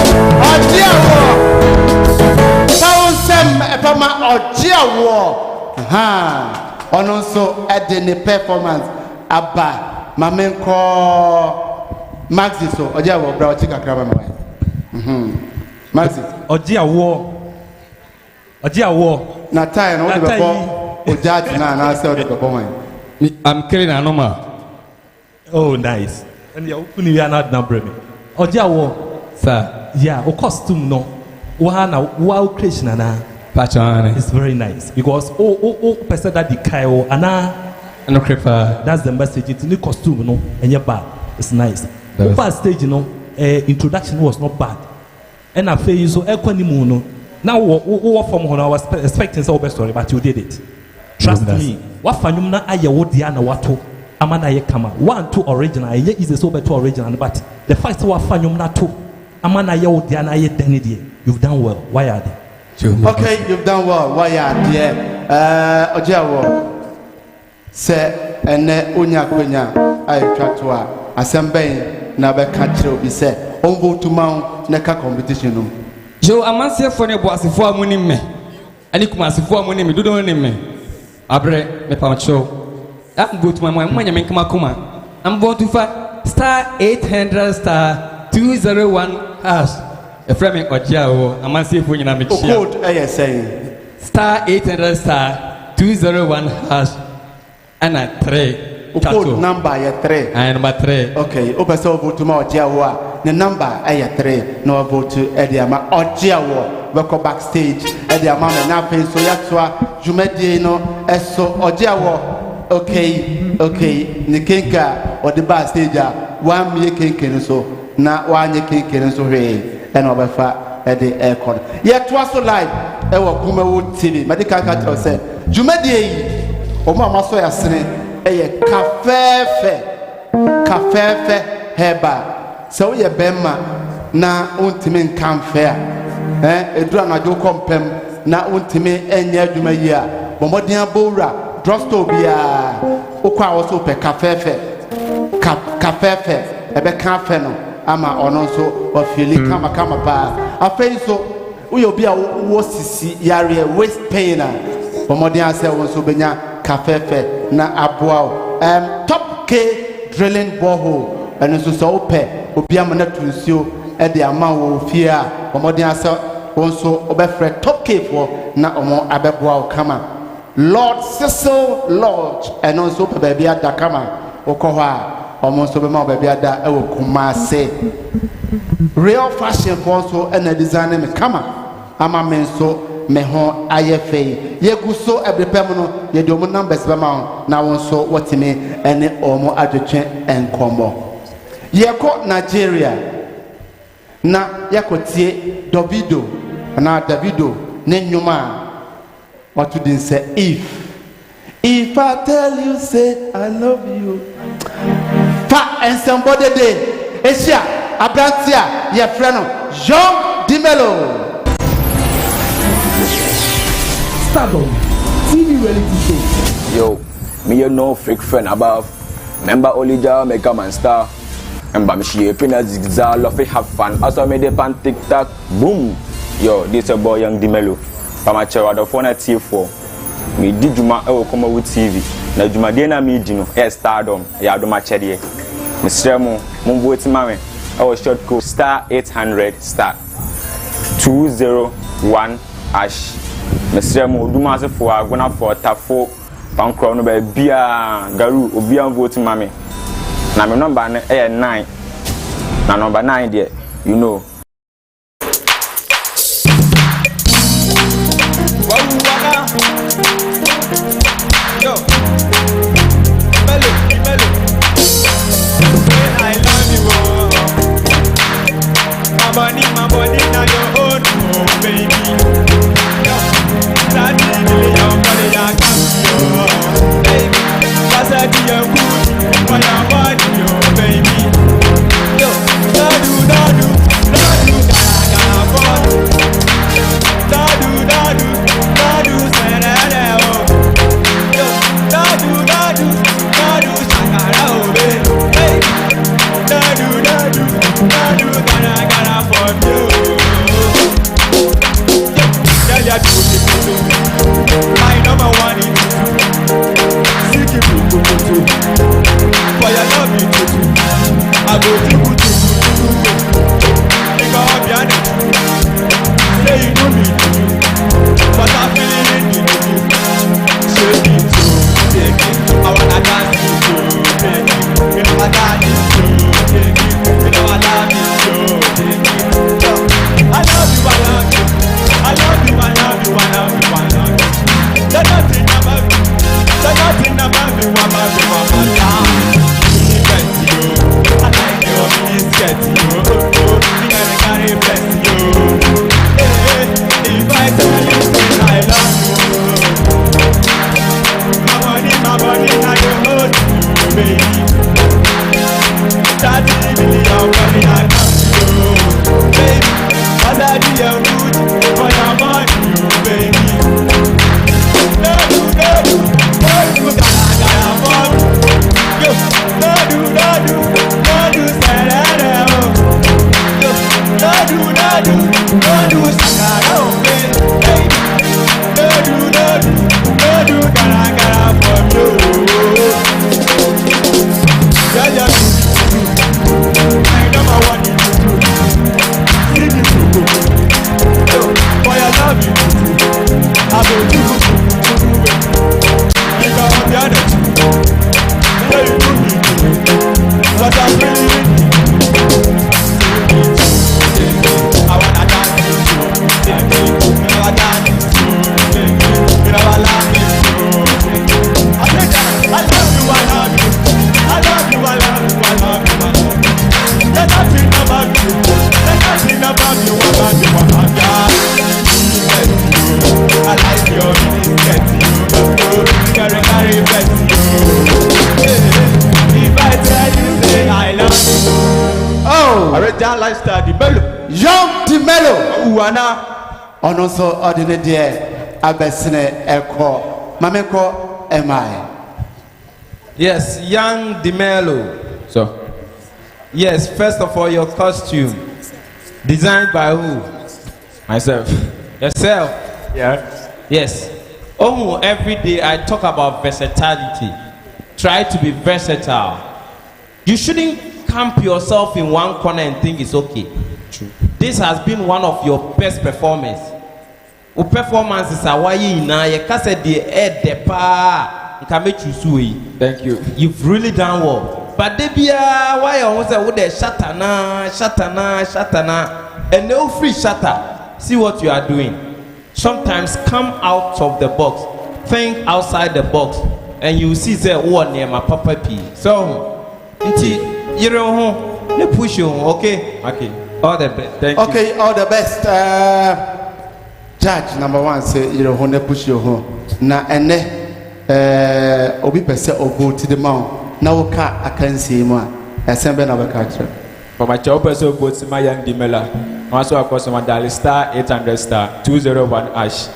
Ojiawo. Ono so ede ne performance aba mamenko Maxi so Ojiawo bra chika kraba me. Maxi Ojiawo na tie no de before Ojaji na say de before man. I'm killing a normal. Oh, nice. And you open your not number me. Ojiawo, sir. Yeah, o costume no. Wow creation na. Pachane. It's very nice because person that the Kyle ana no creeper. That's the message. It's new costume no and your bad. It's nice. The first stage introduction was not bad. And I feel you so equanimous no. Now what from I was expecting so best story, but you did it. Trust me. What fanyum na aye wo dia na wato amana ye kama 1 2 original ye is so better original but the fact what fanyum na to amana ye wo dia na ye deni die. You've done well. Why are they? Okay, you've done well. Why are they? Ojiawo se ene onya kwenya ai twatwa asemben na be ka kire obi se on vote man na ka competition no. Jo amanse fo ne boasefo amonim me. Ani kumasefo amonim dodo ne me. Abre me pamcho. I'm going to my money make my kuma. I'm going to find star 800 star 201 hash. A friend of Ojiawo, I'm going to see if we can make code saying star 800 star 201 hash and a 3. Code number 3. I number 3. Okay, open so vote to my Ojiawo. The number 3. No vote to Ediama Ojiawo. Welcome backstage. Ediama na pay so yatwa jumedie no eso Ojiawo. Okay, Nikenka or the bar stage, 1 million kinkin so, now 1 year kinkin so, and over fat at the aircon. Yet, was so live, Kumawood TV, medical catcher said, Jumedi, or Mamma Soya Sine, a cafe heba. So ye bemma, na untimin come fair, a drama do compem, na untimin and Yadumaya, Bombardian Bora. Drugstore bia okwa also pe kafefe ebe kafe no ama ono so ofili kama pa afei so uyo bia wo sisi yare waist pain bomodin ase won so benya kafefe na aboa top K drilling borehole eno so so pe obi amana tunsio e de ama wo fie a bomodin ase won so obefre top K for na omo abeboa kama Lord Cecil Lodge and also baby at Dakama Okoha almost over my baby at that Kumase real fashion also and a designer me kama ama menso meho IFA yeguso every permanent ye do numbers bama na won so what me any omo adwetwe enkomo yeko Nigeria na yakotie Davido na Davido ne nyuma what would they say if I tell you say I love you fa and somebody day Asia Abrantia your friend Jean Dimelo STARDOM TV reality show. Yo, me you know freak friend above. Member Olija make a man star. and Bamshi, Penas, Zalofi, have fun. Also made a pan TikTok, boom. Yo, this a boy young Dimelo. Pamacho, the phone at T4. Me did Juma Kumawood TV. Na Juma Dena Midino, STARDOM, Yadoma Chedie. Mr. Mumbo Mame, our short code star 800 star 201 ash. Mr. Dumas for Agona for Tafo, Pancron by Bia Garu, Obian voting Mame. Na my number 9. Na number 9 there, you know. Yo, Melo, I love you, my body, now your own, baby. Yo, that's the young body, I got you, baby. That's the young good for your body, baby. Yo, do, gaga, do, serere, my number one in Siki Pukutu. For your love me to I go to because of your say you know me but I'm feeling it shake it to take it. I wanna dance it to take it. You know I got it to take it. You know I love it to take it. I love you, I love you. I love you, I love you, I love you, I love you. There's nothing about me. There's nothing about me, what about me, what about you. I like your miniskirt, you. You gotta carry bless you. If I tell you, I love you. My body, now you hold you, baby. That's really your body, I love you, baby. Cause I do your good for your body, baby. No, gaga, yo, no, serere, yo, no, sakara, baby. No, gaga, for you. Yeah, I number one in you. For your love you, I go do because of your energy. Hey, you do me, but I'm really I wanna dance with you, you know I dance with you, you know I love you. I think I love you, I love you, I love you, I love you, I love you, I love you. There's nothing about you, there's nothing about you, about you, about you. I like your miniskirt, you gotta carry bless you. If I tell you, say I love you. Oh, I read that lifestyle, the Melo. Young Dimelo. Uwana. And also ordinary dear Abesine Eko. Mameko, am I? Yes, young Dimelo. So, Yes, first of all, your costume. Designed by who? myself. Yourself. Yeah. Yes. Oh, every day I talk about versatility. Try to be versatile. You shouldn't camp yourself in one corner and think it's okay. True. This has been one of your best performances. Your performances are why you know you can't say the head the pa. You can make you sue. Thank you. You've really done well. But they be why I was with the shatana, and no free shatter. See what you are doing. Sometimes come out of the box, think outside the box, and you see that one near my papa P. So, you know, you push you, okay? Okay. All the best. Thank you. Okay, all the best. Judge number one say you know ne push you home. Na ene obi pese ogo to the mount. Na woka akansi mu a esembe na beka kire. For my job person go to my young Dimela. Also of course my dial star 800 star 201 ash.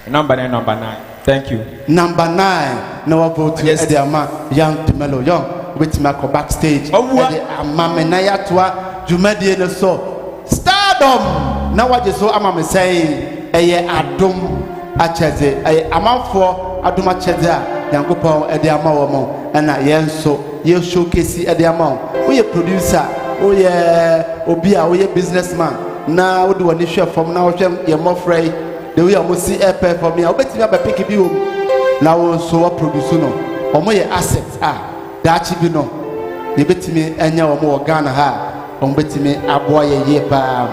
Number 9. Thank you. Number 9 na wa vote Yes. Ediama young Dimelo young. with my backstage. Mama na yatwa dwumadie no so stardom na waje so ama me say eye adom acheze eye amanfo adom acheze a yankopon ede ama wo mo na yenso ye showcase ede ama wo we producer we obi a we businessman na wo de woni hwe fom na wo hwe ye mofrey the way am see e perform ya obetimi abepeke bi wo na wo so wo produce no omo ye asset dachi bi no ye betimi enya wo mo Ghana ha omo betimi aboa ye pa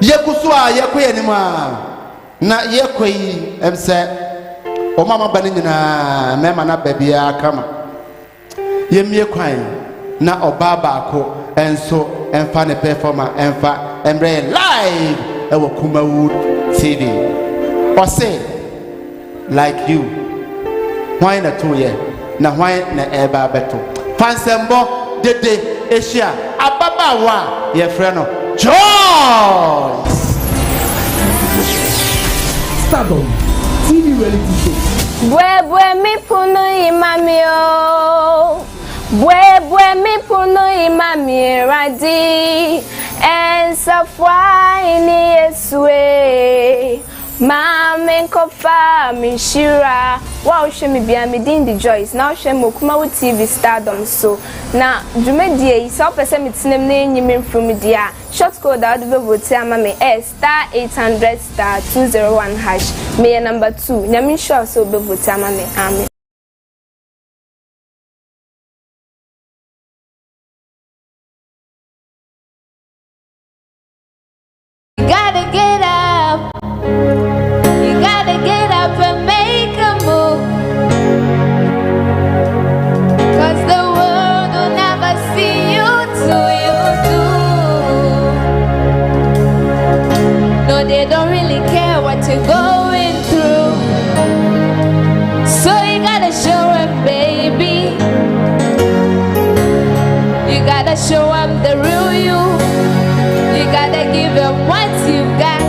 ye kuso a ye koye ni ma na ye koyi emse o mama bani nyina mema na babia kama ye mie kwan na obaba ko enso emfa ne performer emfa embre live e wo Kumawood TV or say like you why na to ye na why na eba beto fansembo dede Asia ababa wa ye frɛ no Joy STARDOM TV reality show. Bwe mi punu imamio. Bwe mi punu imami radi. Ensafwa ini Yesue. Mame kofa mishira wa me bia me din the Joyce na mo Kumawood TV STARDOM so na dwumadie yi so pese metinem na enyim from dia short code out be vote ama me star 800 star 201 hash me number 2 nyame sure so be vote ama me amen. Gotta get up. You gotta get up and make a move. 'Cause the world will never see you till you do. No, they don't really care what you're going through. So you gotta show them, baby. You gotta show them the real you. You gotta give them what you got.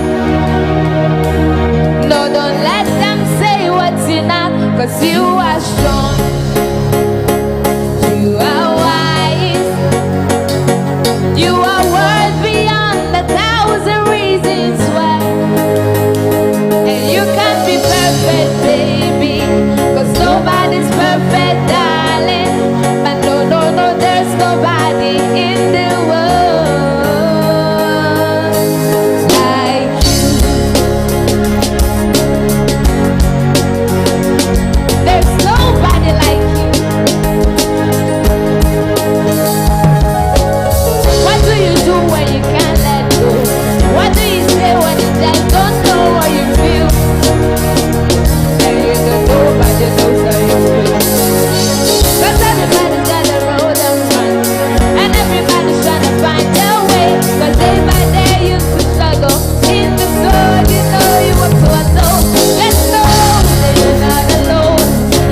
No, don't let them say what's enough, 'cause you are strong. You are wise. You are worth beyond 1,000 reasons why. And you can't be perfect, baby, 'cause nobody's perfect, darling. But no, there's nobody in the world like you. There's nobody like you. What do you do when you can't let go? What do you say when you just don't know what you feel? And you don't know, but you know how you feel. 'Cause everybody's got a road and run, and everybody's trying to find their way. 'Cause day by day you used to struggle in the soul, you know you were so alone. Just know that you're not alone.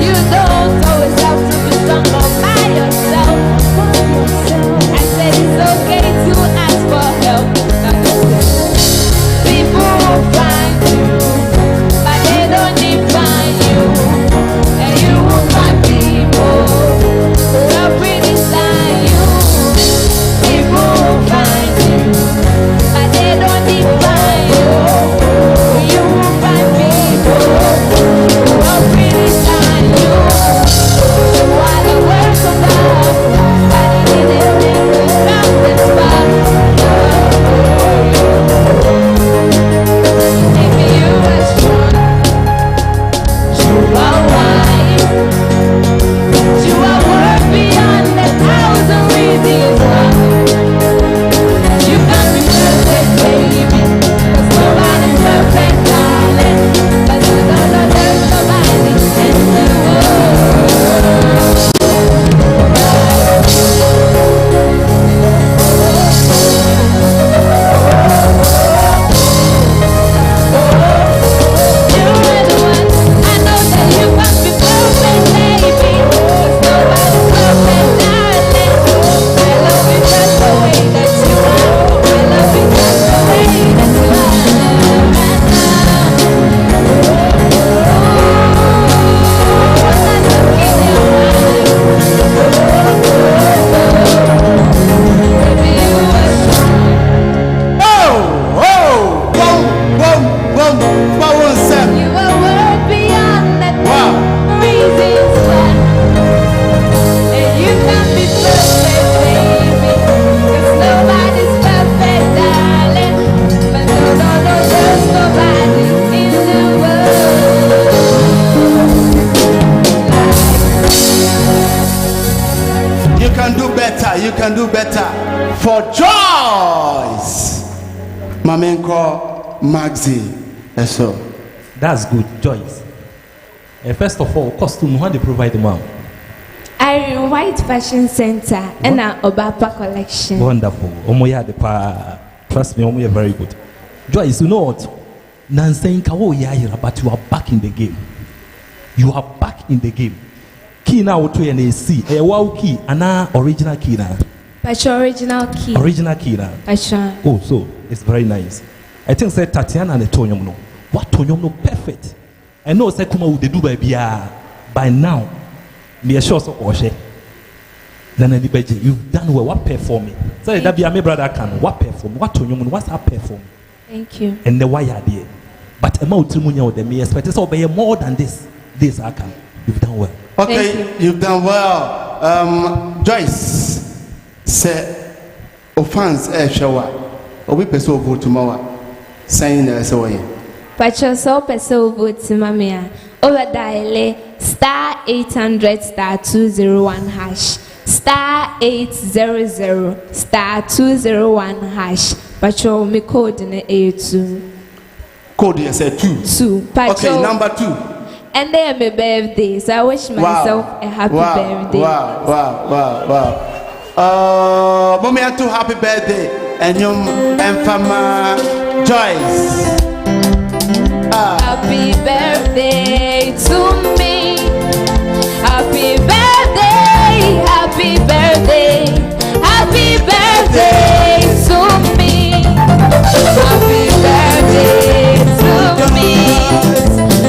You don't always have to be strong all by yourself. I said it's okay to ask for help. People will find you, but they don't define you. And you will find people who are pretty like you. People will find you, but they don't define you. You will find people who are pretty like you. So while the words of God, but it didn't make the mountains fall. Joyce. Mamenko Maxi. So that's good, Joyce. First of all, costume, how they provide them out? I White Fashion Center and our Obapa collection. Wonderful. Omoya de pa. Trust me, Omoya very good. Joyce, you know what? Nansen kawo ya but you are back in the game. You are back in the game. Key now to an AC. A wow key, ana original key na. But original key. Original key na. Oh, so it's very nice. I think say Tatiana and the Tonyum no. What Tonyum no perfect. I know say Kumawood they do by now. Me sure so Oshe. Then you've done well. What performing? Say that be my brother can. What perform? What Tonyum? What's that perform? Thank you. And the why are there? But amount to money with me expect it's all be more than this. This I can. You've done well. Okay, you've done well. Joyce say offense shower. Or we pursue vote tomorrow. Saying as a way. But you're so pursue vote to Mamia. Over dial star 800 star 201 hash. Star 800 star 201 hash. But you'll me code in the A2. Code you say 2. 2. Okay, number 2. And then my birthday, so I wish myself a happy birthday. Wow. Mommy, I'm too happy birthday. And you and Fama Joyce. Happy birthday to me. Happy birthday. Happy birthday. Happy birthday to me. Happy birthday to me.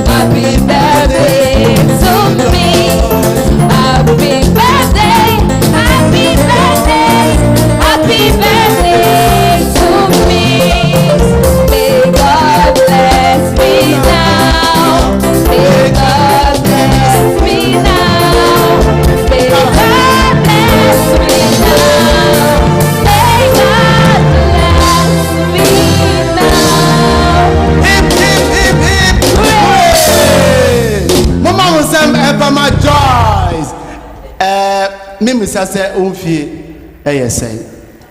Happy birthday to me. Happy birthday. Happy birthday. Happy birthday to me. May God bless me now. May God bless me now. May God bless me now. May God bless me now. Hip, hip, hip, hip. Hooray! Mama was ever my Joyce. Mimi say umfie say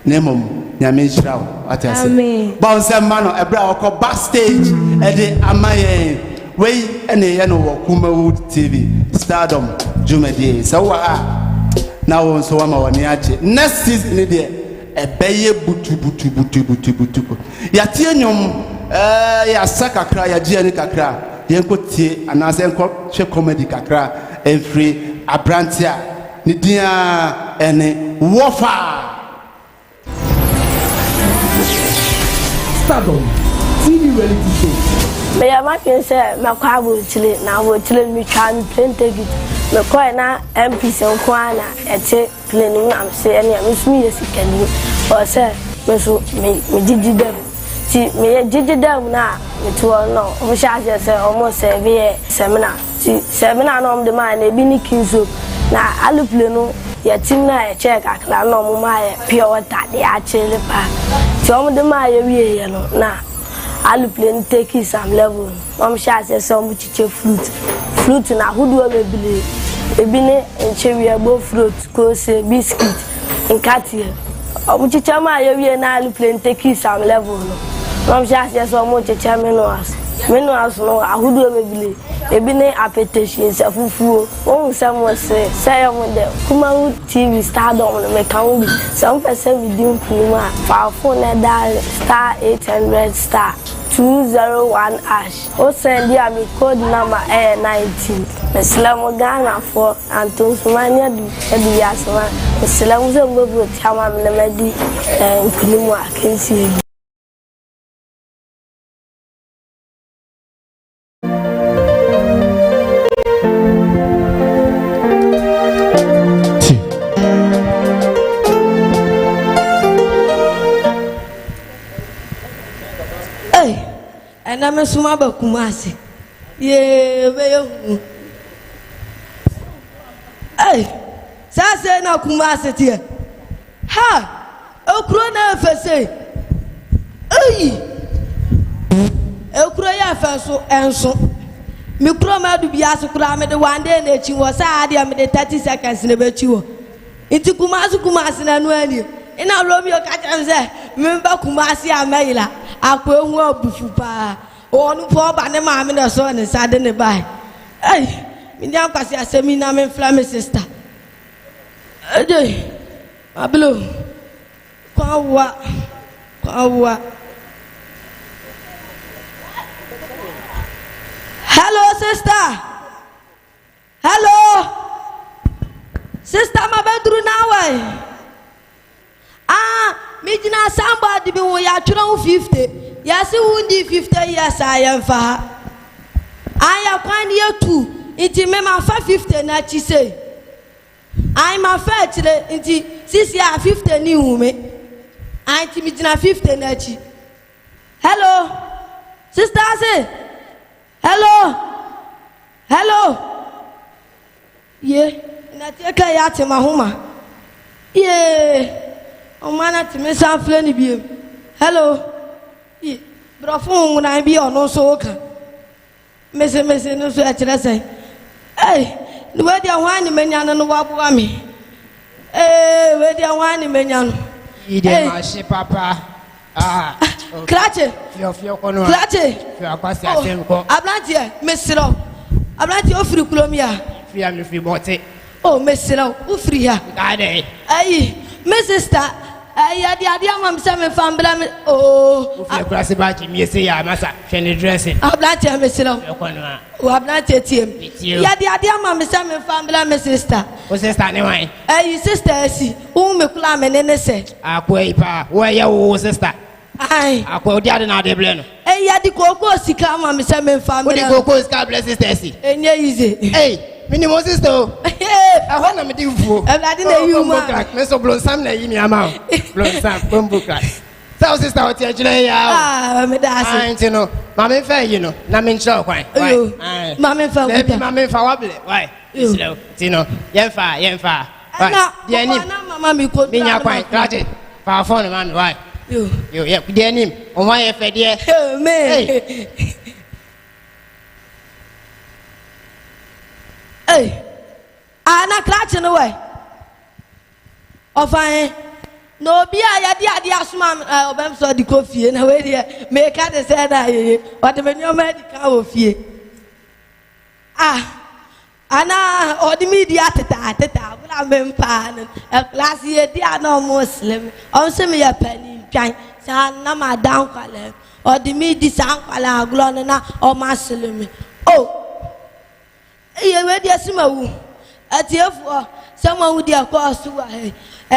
nemom nyame nhyira wo atase Amen. ba nsem ma no ebra okọ backstage e de amaye we ene ye no wo Kumawood TV Stardom Jumadi so wa na wo so wa ma woni ache next season de ebeye butu ya tie nyom ya sakakra ya giani kakra ye nko tie anase nko hwe comedy kakra enfri abrantia ni dia ene wofa Stardom TV reality show. Me am can say me kwa bo chile na bo chile mi twa plane ticket. Me kwa na MP se kwa na ete plane na am say ene am sumi yesikani. O say me so me jiji dem. Ti me jiji dem na me to no. O sha say almost say seminar. Ti seminar no de man e bi ni kinso na aluple no ya tim na e check akla no mo ma e pure water de a chile pa. Ti o mo de ma ye wie no na aluple take some level. Mom sha say some chiche fruit na hudu ebile ebine enchewi abo fruit ko se biscuit nkati o chiche ma ye wie na aluple take some level no. Mom sha say some chiche menuas no ahudu ebile ebine appetition se fufuo won sam wose say mo de Kumawood TV Stardom no me kan bi some person video pluma fa phone na star 800 star 201 hash o send ya mi code number 19 Islam Ghana for Anton Sumania di yasma Islam zo mbo tiama me medi nkunimu akensi. And I'm a Sumaba Kumasi. Ye, hey, Sasa na Kumasi here. Ha! Okrona FSA. Hey! Okroya FSO and so. Mikroma do be asked to one day and she was sad. I made 30 seconds in the virtue. Into Kumasi and Wani. ina Romeo catch say member Kumasi Amaila akwa hu obufu pa onu po ba ne ma me na so ne sade ne bai ai me nya kwase asemi na me fla me sister ade ablo kwa hello sister hello sister ma bedru na wai me jina somebody be wo ya twere 50 ya se wundi 50 years I fa aya kwan ye 2 iti me ma fa 50 na chi say I ma fa chire iti 6 ya 50 ni hume I ti me jina 50 na chi hello sister say hello ye na take ya te ma homa ye o mana ti me san fle ni bi hello ye brofo na bi ono so ka mese no so a kire sai ni we dia hwan ni menya no wabu ami we dia hwan ni menya no ide ma shi papa krache fio kono krache fio akwasi asem ko ablantie mesiro ablantie ofiri kulomia fia mi fi bote mesiro ofiri ha ade my sister adi am say me fambla me ofiri klase ba ji mi ese ya masa hwe ni dressing ablantie mesiro kono a ablantie tiem adi am say me fambla me sister o sister ne wan sister si me kula me ne se akwa ipa wo ye wo sister akwa odi ade na ade ble no di koko sika am say me fambla odi koko sika ble sister si enye easy minimum sister I want to meet you for me so blossom na yi mi ama blossom bombo crack so sister what you ya me da say auntie no mama fa you know na me ncho kwan mama fa kuta mama fa wable why slow tino yen fa na dia ni mama mi ko mi nya kwan crack fa phone mama why yo yeah dia ni o wa ye fa dia me ana krache no way ofan no bi aya ade asuma obem so di kofie na we dey me ka de say na ye o de me nyoma di ka wo fie ana o di mi di ateta bula mempa na class ye di ana muslim o se me ya pani twan sa na ma down kwale o di mi di san kwale aglo na o muslim ye we dey asuma wu atiefo sama wudi akwasu wa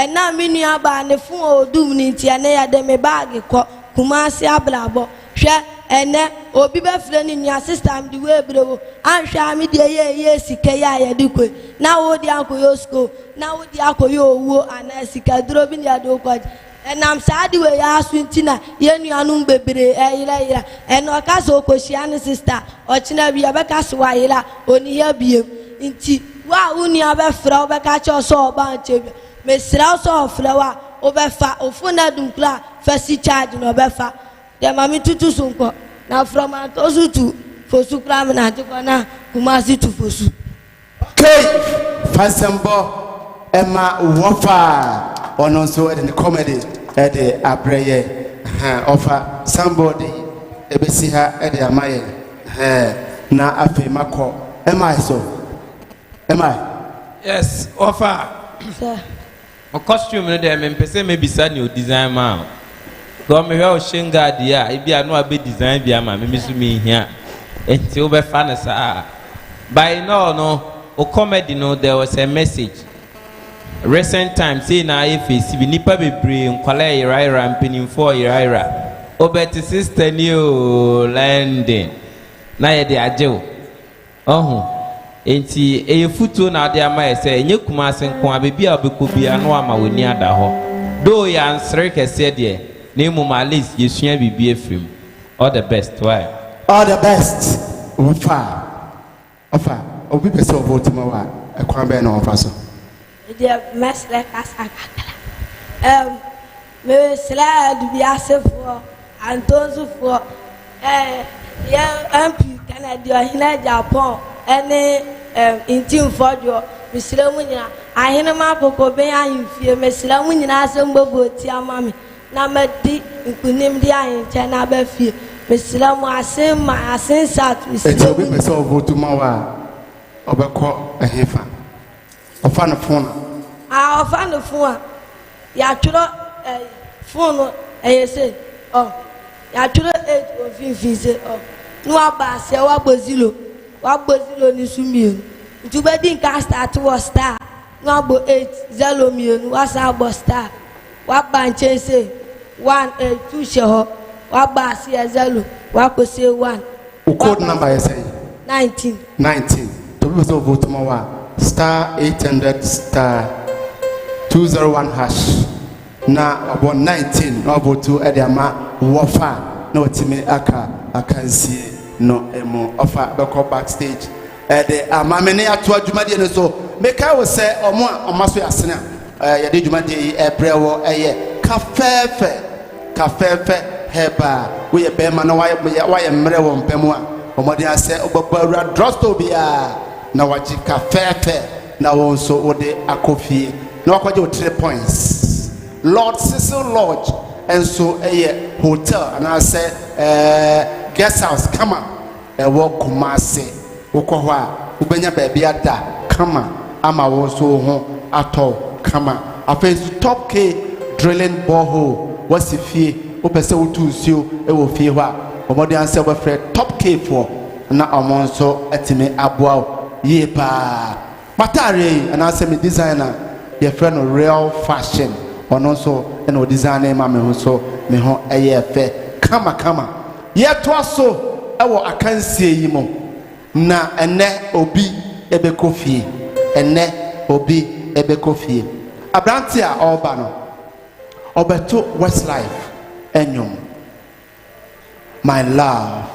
na me nua ba ne fun odum ni ntia na ya de me bag ko Kumasi ablabo hwe ene obi be fle ni nua sister di we brewo anhwa me de ye sika ya de ko na wo di akoyo school na wo di akoyo owo ana sika duro bi ni ado ko enam saadi we ya asuntina ye nua nu bebre yira eno ka so koshia ni sister o china bi abeka so wa yira oni ya biem nti wa uni abefra obeka cho so ba nchebi mesra so ofra wa obefa ofuna dunkla fasi charge no obefa de mami tutu sunko na from atosu tu fosu kram na tiko na Kumasi tu fosu fasembo ema wofa ono so in the comedy at the abreye offer somebody ebesi ha at the amaye na afi mako am I so am I yes offer sir my costume no dey me pese me bisa new design ma go me we shinga dia e bia no abe design bia ma me so me hia enti we fa na sa by no o comedy no there was a message recent time say na face bi nipa bebre nkwala iraira mpenimfo iraira obeti sister ni o landing na ye de ajew enti eye futuo na ade ama ese enye Kumasi nko abebi a obekobia no ama woni ada ho do ya ansre kese de na mu malis yesua bibi efrim all the best why all the best ofa obi pese vote ma wa ekwan be na ofa so dia mesle kasakala me slide bi asefo antonsu fo ya MP Canada hina Japan ene intim fojo misire munya ahenema poko ben ahemfie mesira mu nyina asem bobo ti amame na medi nkunim di ahenche na ba fie mesira mu asem ma asen sat mesira obi pese vote ma wa obekọ ehefa ofa no phone ofa no phone ya tworo phone say ya tworo 8 of say no abase wa gbozilo ni sumie ntu be din ka start was star no abo 8 0 mienu wa sa abo star wa banche say 1 2 sheho wa ba se 0 wa ko say 1 o code number is 19 to be so vote ma wa star 800 star 201 hash na about 19 no vote to ediama wofa na otime akansie no emo offer beko backstage the amamene ato adwumade ne so meka wo se omo amaso yasena ye de adwumade ebrewo eye kafefe heba we ye be ma na waye mre wo mpemu a omode ase ogbabawura drosto bia na waji kafefe na won so wode akofie na wakoje 3 points Lord Cecil Lodge and so eye hotel and I say guest house come on wo Kumasi wokɔ hɔ a wobɛnya baabi ada kama ama wo so ho atɔ kama afei top K drilling borehole wasi fie wopɛsɛ wotu nsuo ɛwɔ fie hɔ a ɔmɔde ansɛ wobɛfrɛ top K for na ɔmo nso atimi aboa wo yie paa matare anaasɛ me designer yɛfrɛ no real fashion ɔno nso ɛna ɔdesign ma me ho so me ho ɛyɛ fɛ kama yɛtoa so ɛwɔ akansie yi mo na ene obi ebeko fie abranti a oba no obeto Westlife enyom my love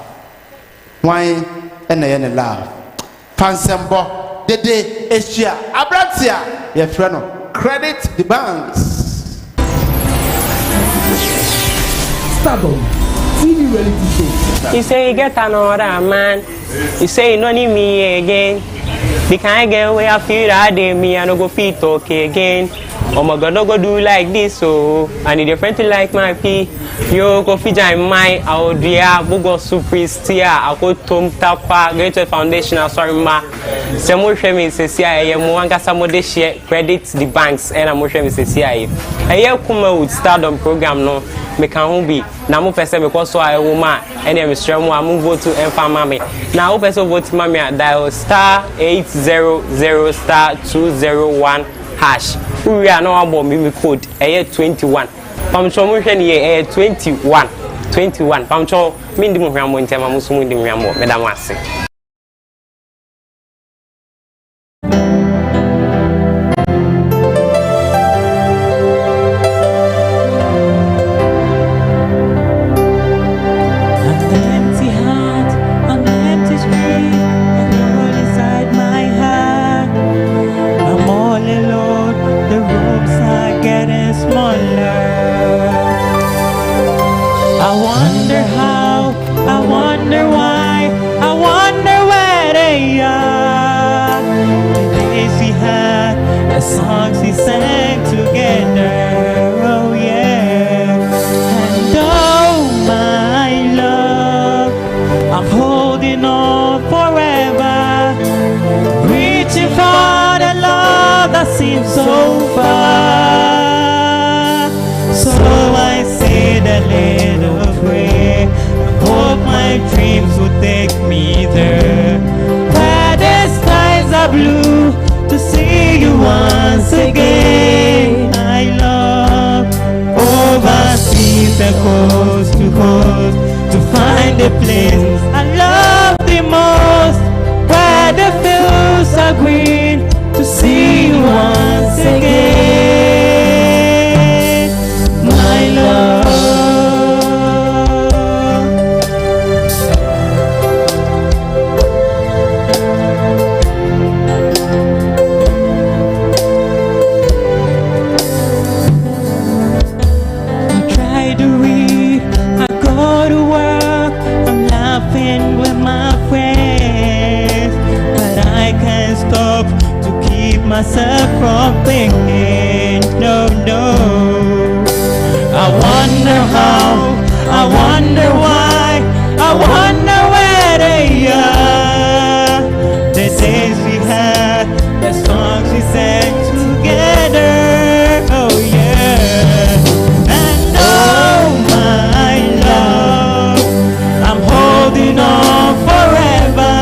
why ene love fansembo dede Asia abranti a ye frɛ no credit the banks STARDOM TV reality show. You say you get another man. You say you don't need me again. The kind girl where I feel that day me I no go fit okay again. Oh my God, no go do like this so. I need a friend to like my pee. Yo go fit join my audia bugo superstar. I go tom tapa greater foundation. Sorry ma. Some share me say CIA. Mo anga some de share credit the banks and I'm share me say CIA. Aye Kumawood STARDOM program no. Me can be na mo pese me ko so aye woman and em stre mo am vote to emfa mame na wo pese vote mame dial star 800 star 201 hash we are no abo me code eye 21 pam cho mo hwe ne eye 21 pam cho me ndi mo hwe am ntema mo so mo ndi mo hwe am me da mo ase. Songs we sang together, oh yeah. And oh my love, I'm holding on forever, reaching for the love that seems so far. So I say that little prayer, hope my dreams will take me there, where the skies are blue, to see you once again. I love overseas and coast to coast to find a place I love the most, where the fields are green, to see you once again. My love. With my myself from thinking, no, no. I wonder how, I wonder why, I wonder where they are. The days we had, the songs we sang together, oh yeah. And oh my love, I'm holding on forever,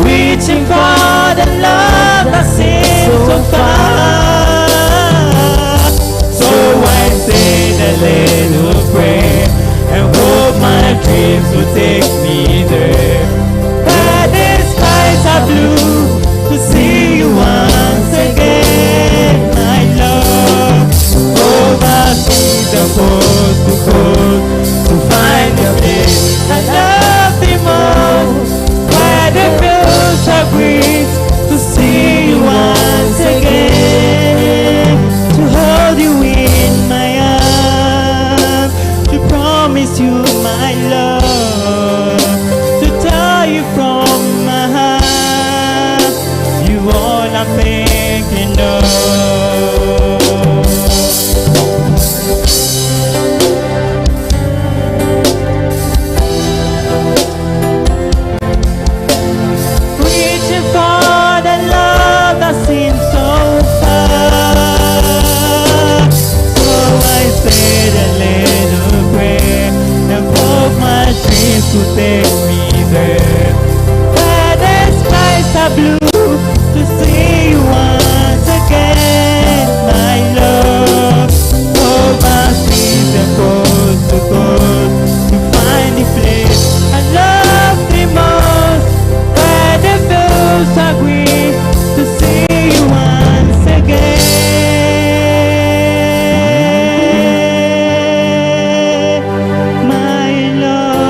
reaching for the love that seems so far. So I say the little prayer and hope my dreams will take me there, where the skies are blue, to see you once again, my love. Overseas and coast to coast, to find the place I love the most, where the future breathes, to see you once again, to hold you in my arms, to promise you my love, to tell you from my heart, you all I'm thinking of. Reaching for the love that seems so far. So I say the little prayer and hope my dreams will take me there, where the skies are blue, to see you once again, my love. Overseas and coast to coast, to find the place I love the most, where the views agree, to see you once again, my love.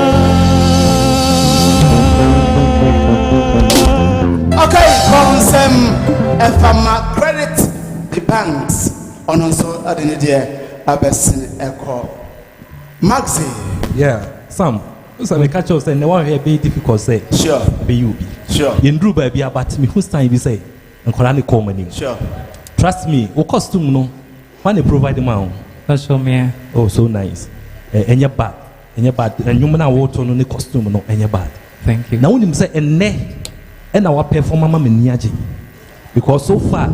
Okay, Bonsem, if I'm credit the banks on also at the idea Abesin Echo Maxi. Yeah, Sam. So I catch us and the one here be difficult say. Sure. Be you be. Sure. You drew baby but me who's time you say and Korani comedy. Sure. Trust me, what costume no? When they provide the man. That's so me. Oh, so nice. And your bad. And your bad. And you man water no costume no and your bad. Thank you. Now when him say and ne and our performance miniaji. Because so far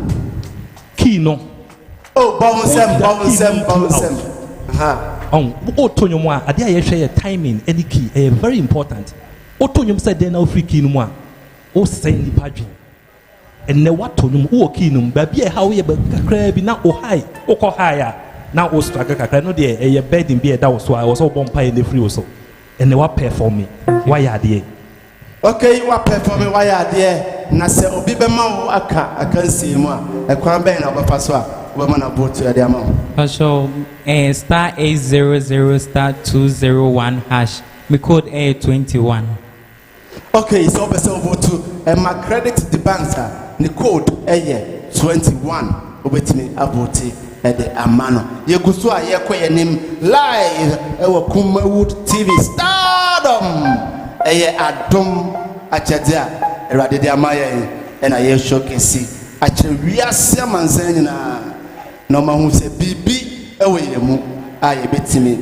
key no. Oh, Bonsem. Otonyum a ade a yehwe timing any key very important. Otonyum said then free key no a o send the padwin. And ne watonyum o key no baby e how ye kakra bi na o high o ko high na o struggle kakra no de e bedding bi e da so I was all bomb pie in the free so. And ne wa perform me. Why ade? Okay, you are performing why are there? Na se obi be ma wo aka nsi mu a ekwan ben na obafa so a woman about to the amount. So, star 800 star 201 hash. Me code A21. Okay, so over to my credit the bank sir. The code A21. Obet me about at the amano. You go so a your name live. Kumawood TV STARDOM. Adom Achadia. Erade de amaya and I showcase. Achewia semanzen na. No man who say bibi away mu aye betimi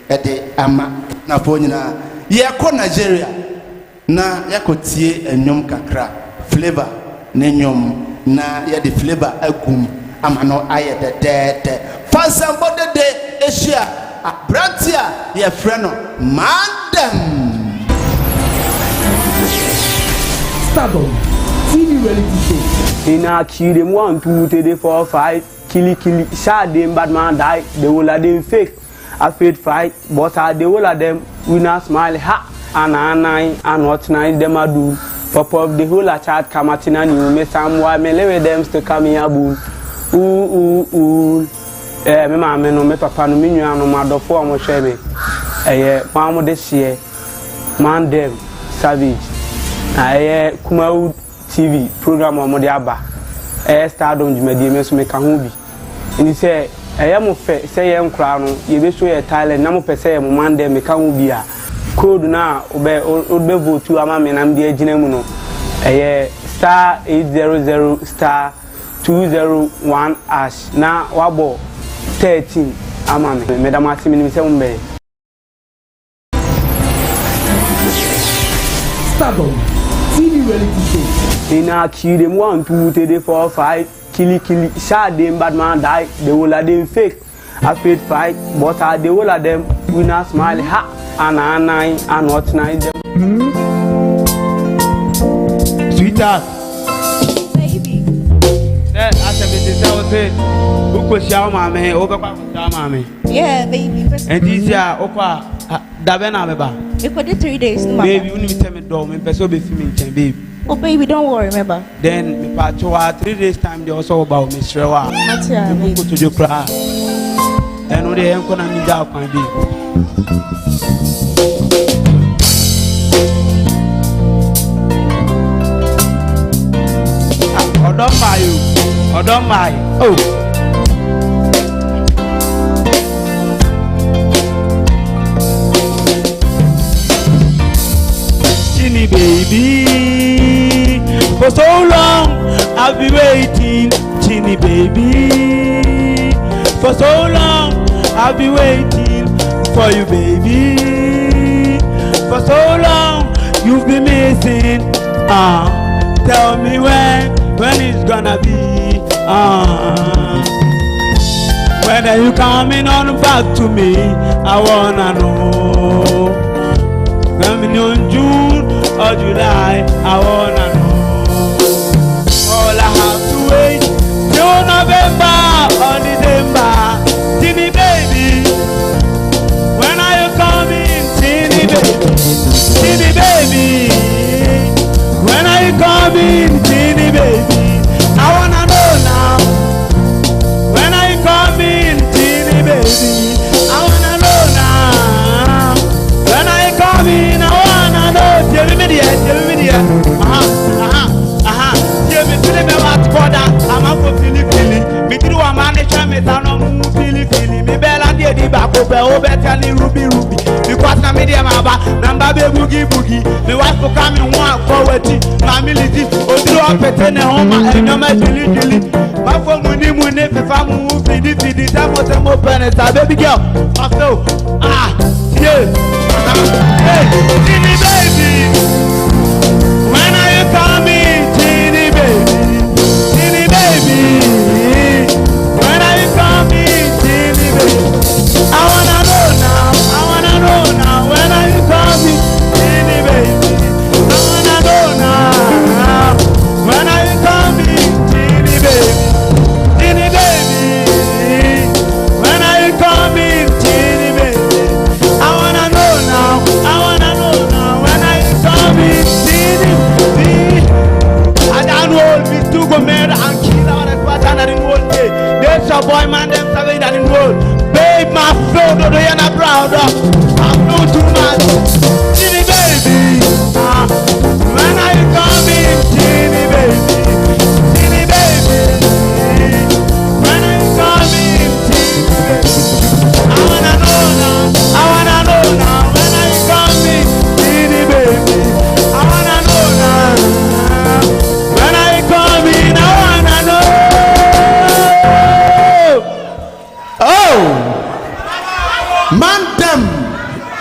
e de ama na ponina ye ko Nigeria na yakotie enwom kakra flavor nenyom na ye de flavor agum ama no aye de fansam bode de Asia abrantia ye frɛ no mandem STARDOM TV reality show. In a kill them 1, 2, 3, 4, 5. Killy, sad them bad man die, the whole of them fake. I fake fight, but the whole of them we not smile ha and nine and what nice them a do. Pop up the whole of chat come at in and you me somewhere me leave them to come here boo. Ooh. Me mama no me papa no me nua no ma dofo am hwe me. Mama this year man them savage. Kumawood TV program am de aba. STARDOM jumadi me so me ka ho bi. Ni say mo fe say ye nkra no ye be so ye Thailand na mo pese ye mo man dem me ka ho bi a code na obe vote ama me na me de agina mu no star 800 star 201 ash na wabo 13 amame madam ati minim se mbe STARDOM TV reality show. In a kill them 1 2 3 4 5 kill shot them bad man die they will let them fake a paid fight but they will let them win a smile ha and 9 and not 9 them sweetheart baby that as a business I would say who could show mommy over mommy yeah baby and this year okwa dabena meba it could 3 days no baby you need to tell me do me person be filming baby. Oh baby, don't worry, remember. Then me patroa 3 days time they also about me Shrewa. Me go to the class. And when they am gonna me down can be. Odon my. Oh. Chini baby, for so long I've been waiting, Chini baby. For so long I've been waiting for you, baby. For so long you've been missing. Tell me when it's gonna be. When are you coming on back to me? I wanna know. Coming on June or July, I wanna know. All I have to wait till November or December. Teeny baby, when are you coming? Teeny baby, teeny baby, when are you coming? Teeny baby, I wanna know now. When are you coming? Teeny baby, I wanna know now. When are you coming? I wanna know. Tell me there, tell me there. Tell me, tell me what border. I'm up for Philly. Me do a manager, me down Philly. Me bella dear, the back of the better ruby. Because I'm media maba, number boogie. Me wife for coming one forward. My military, or do a petty home and no my Philly. My phone money, if I'm moving, the time was a more penalty. Baby girl, I feel, yeah. Hey, Teeny baby, when are you coming, Teeny baby? Teeny baby, when are you coming, Teeny baby? I wanna know now, when are you coming, Teeny baby? I wanna know now, when are you coming, Teeny baby? Teeny baby, when are you coming, Teeny baby? I wanna know now, when are you coming, Teeny baby? I don't know, me too go mad and kill out of what I didn't want to. There's a boy man, them saving that in road. Babe, my flow, no, you're not proud of. I'm no too much. Teeny baby, when are you coming, Teeny baby? Teeny baby, when are you coming, Teeny baby? I wanna know now, when are you coming, Teeny baby? I wanna know now, when are you coming? I wanna know. Oh, man, them.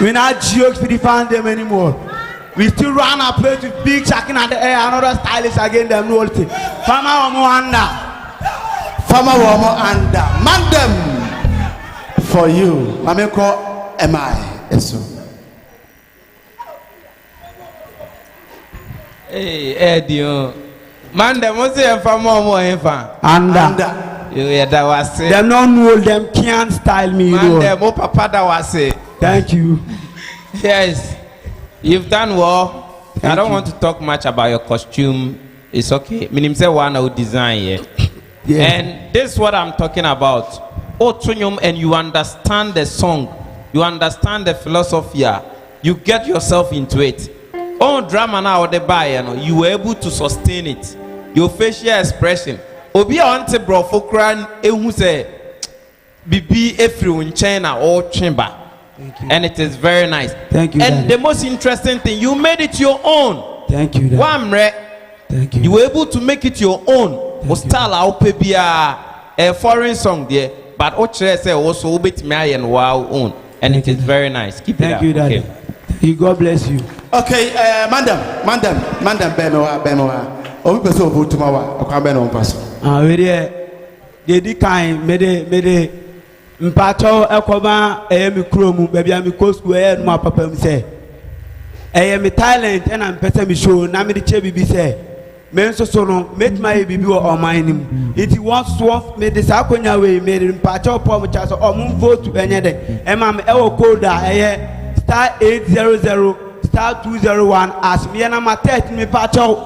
We not jokes for the fan them anymore. We still run our place with big checking at the air, another stylist again, them roll thing. Farmer Womo under. Man, them. For you, Mameko, am I? Eso. Hey, Eddie, man, them was there for more infant. Under. Yeah, that was it. Them non know them can't style me. Man, them oh papa that was it. Thank you. Yes, you've done well. I don't want to talk much about your costume. It's okay. Meaning say one out design yet. Yeah. And this is what I'm talking about. Oh, and you understand the song, you understand the philosophy. You get yourself into it. Oh, drama now the buy, you were able to sustain it. Your facial expression. Obi ante brofo kran ehu say bibi efri in China or chamber. And it is very nice. Thank you. And Daddy. the most interesting thing, you made it your own. Thank you. Wamre Thank you. You were able to make it your own. Thank style out be a foreign song there, but say also bit me and wow own, and it is very nice. Keep Thank it up. you, Daddy. Okay. God bless you. Okay, madam, Benowa. Oh, we so vote tomorrow. Okay, Benowa pass. We dey kind me mpacho ekoba mi kromu baby am ko school no papa mi say me talent and am pese mi show na me de che bibi say me nso so no make my bibi o oman nim it wants to me de sa konya we me de mpacho pom cha so om vote enye de e ma me e wo code star 800 star 201 as me na ma 30 me mpacho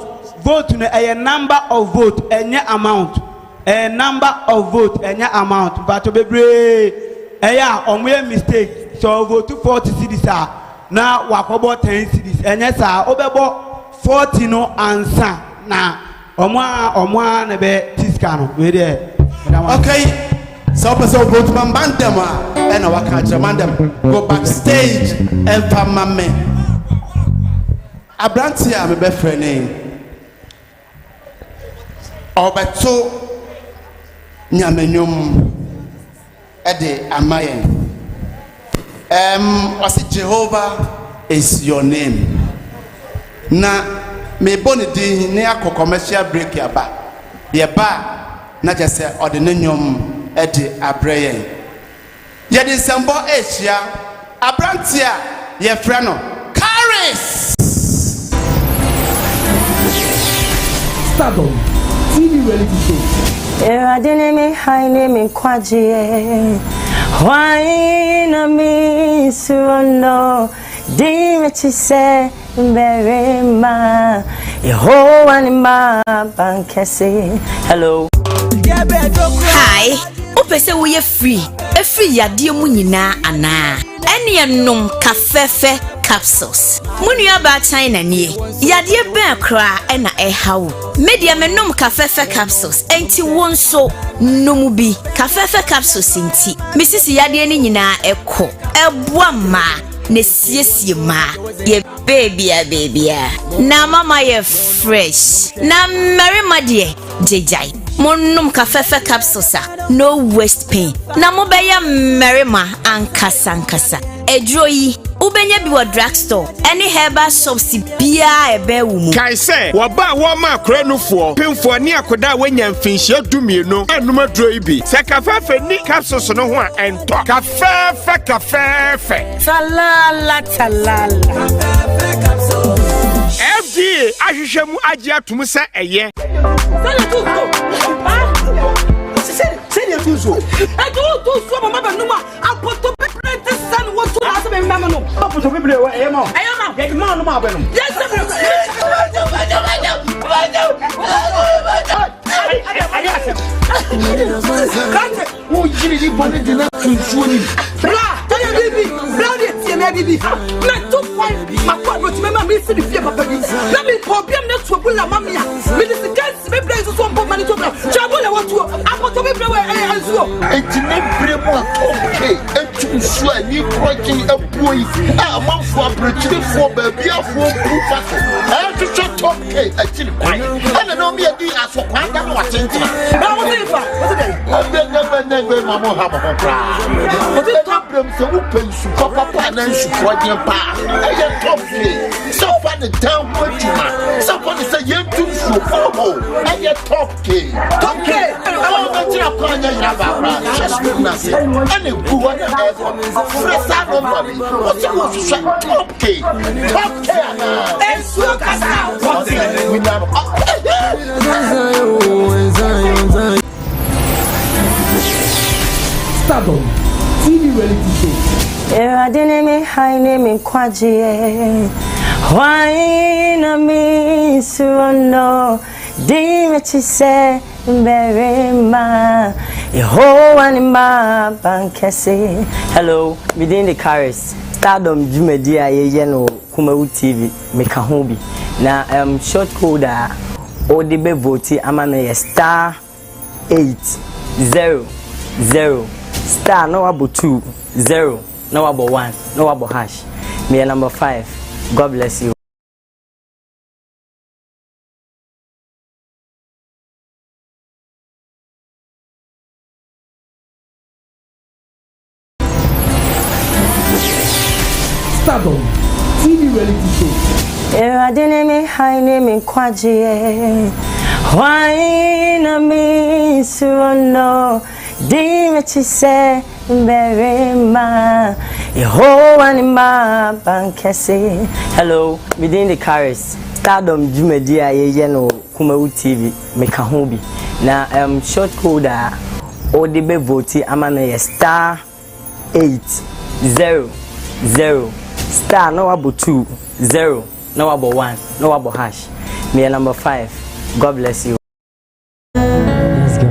vote no number of vote enye amount. A number of votes and your amount, but to be brave, a mistake. So vote to 40 cities now. Walk about 10 cities, and yes, about 40 no answer now. Omwa nebe tiskano. Okay, so person vote mandema and our catch mandem go backstage and famame. Abrantia me be friend. Obeto nyamenyum ede amayen wasi Jehovah is your name na me boni di ne akọ commercial break yaba de ba na jese ordinanyum ede abrayen ye de sembo ehia abrantia ye frano Caris STARDOM TV reality show. I didn't me high name in Kwaji. Why na me suno? Dimeti say very ma. Yeho anima bankese. Hello. Hi. Opese wo ye free. E free yade mu nyina ana. Ene enom kafefe capsules. Munua ba China nie. Yade ben kra na ehawo. Media menom kafefe capsules. Enti wonso nomu bi. Kafefe capsules enti. Misisi yade ni nyina ekọ. Eboa ma ne siesie ma. Ye baby. Na mama ye fresh. Na marima de jejai. Monum kafefe capsules no waste pain. Na mobeya marima ankasa. Edro yi ubenya bi wa drugstore any herbal shops bia ebe wo mu kai se wo ba wo ma akranufo pemfo ni akoda wanya mfinhia dumienu anum adro yi bi se kafefe ni capsules no ho a ento kafefe talala kafefe capsules FDA ahwehwemu age atum se eye tuzo mama ba numa apoto print san wo to aso be mama no apoto bible we e ma get ma no ma be no yes wo jiri di bone di na tunsuo ni bra tanya bibi bra de tie me bibi na to point makwa no ti me ma me si di fie papa bi na me problem na to bula mama ya me di sika me bra so mpo mani to bra chabo le wo to apoto bible we azuo etine bremo okay etunsuo ani project abuoi a manfo abrechirefo baabi afo pufa so atwetwe top k akiri kwan ana no me adi asokwan da no watentena na wo dey fa wo dey abegbe mamo ha mo kra wo dey problem se wo pensu papa na nsu project pa eye top k so far the down mojuma so far the say yentunsuo fomo eye top k oh na tira kwanya yaba bra just na say and go one fresh out of money what you want to say top k ana ensu kasa we never STARDOM TV reality show. I didn't me high name in Kwaji. Why na me suno? Dimeti say very ma. Yeho anima bankese. Hello, within the Caris. STARDOM Jumedia ye no Kumawood TV me ka ho bi. Na short code o de be vote ama me star 800 star no abo 2 0 no abo 1 no abo hash. Me number 5. God bless you. Stardom TV reality show. Eradinemi hainemi kwaje. Why na me suno dimechise berema. Yehovah ni ma bankese. Hello, within the chorus. Stardom Jumedi aye no Kumawood TV meka ho bi. Na short code a odibe vote ama me star 800 star no abo 2 0 no abo 1 no abo hash. Me number 5. God bless you. Let's go.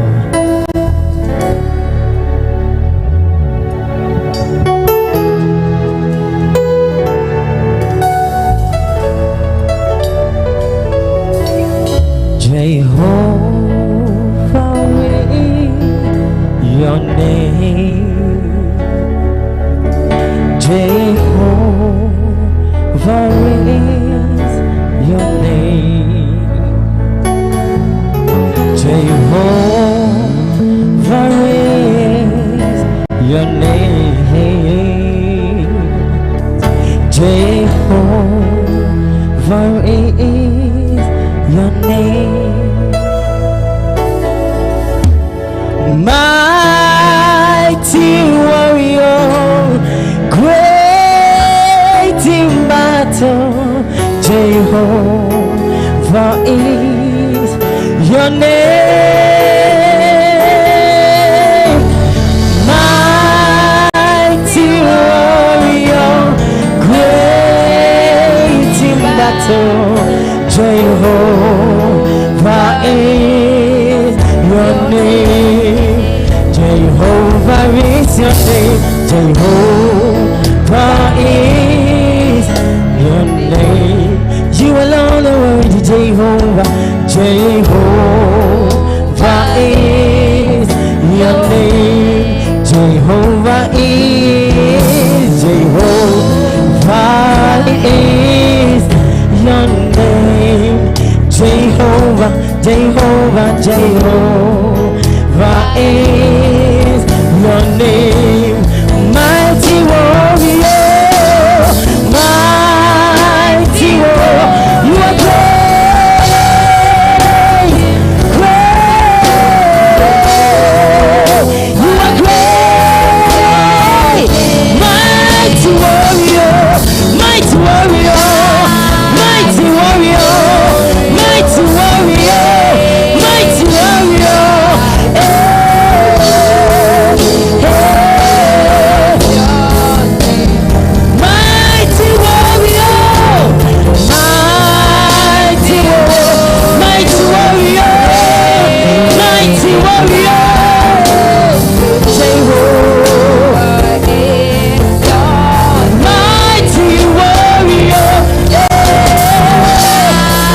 Jehovah is your name. Jehovah is your name. Jehovah is your name. Jehovah is your name. Mighty warrior, great in battle, Jehovah is your name. Mighty warrior, great in battle, Jehovah is your name. Jehovah is your name. Jehovah is your name. You alone are worthy, Jehovah. Jehovah is your name. Jehovah is. Jehovah is your name. Jehovah, Jehovah, Jehovah.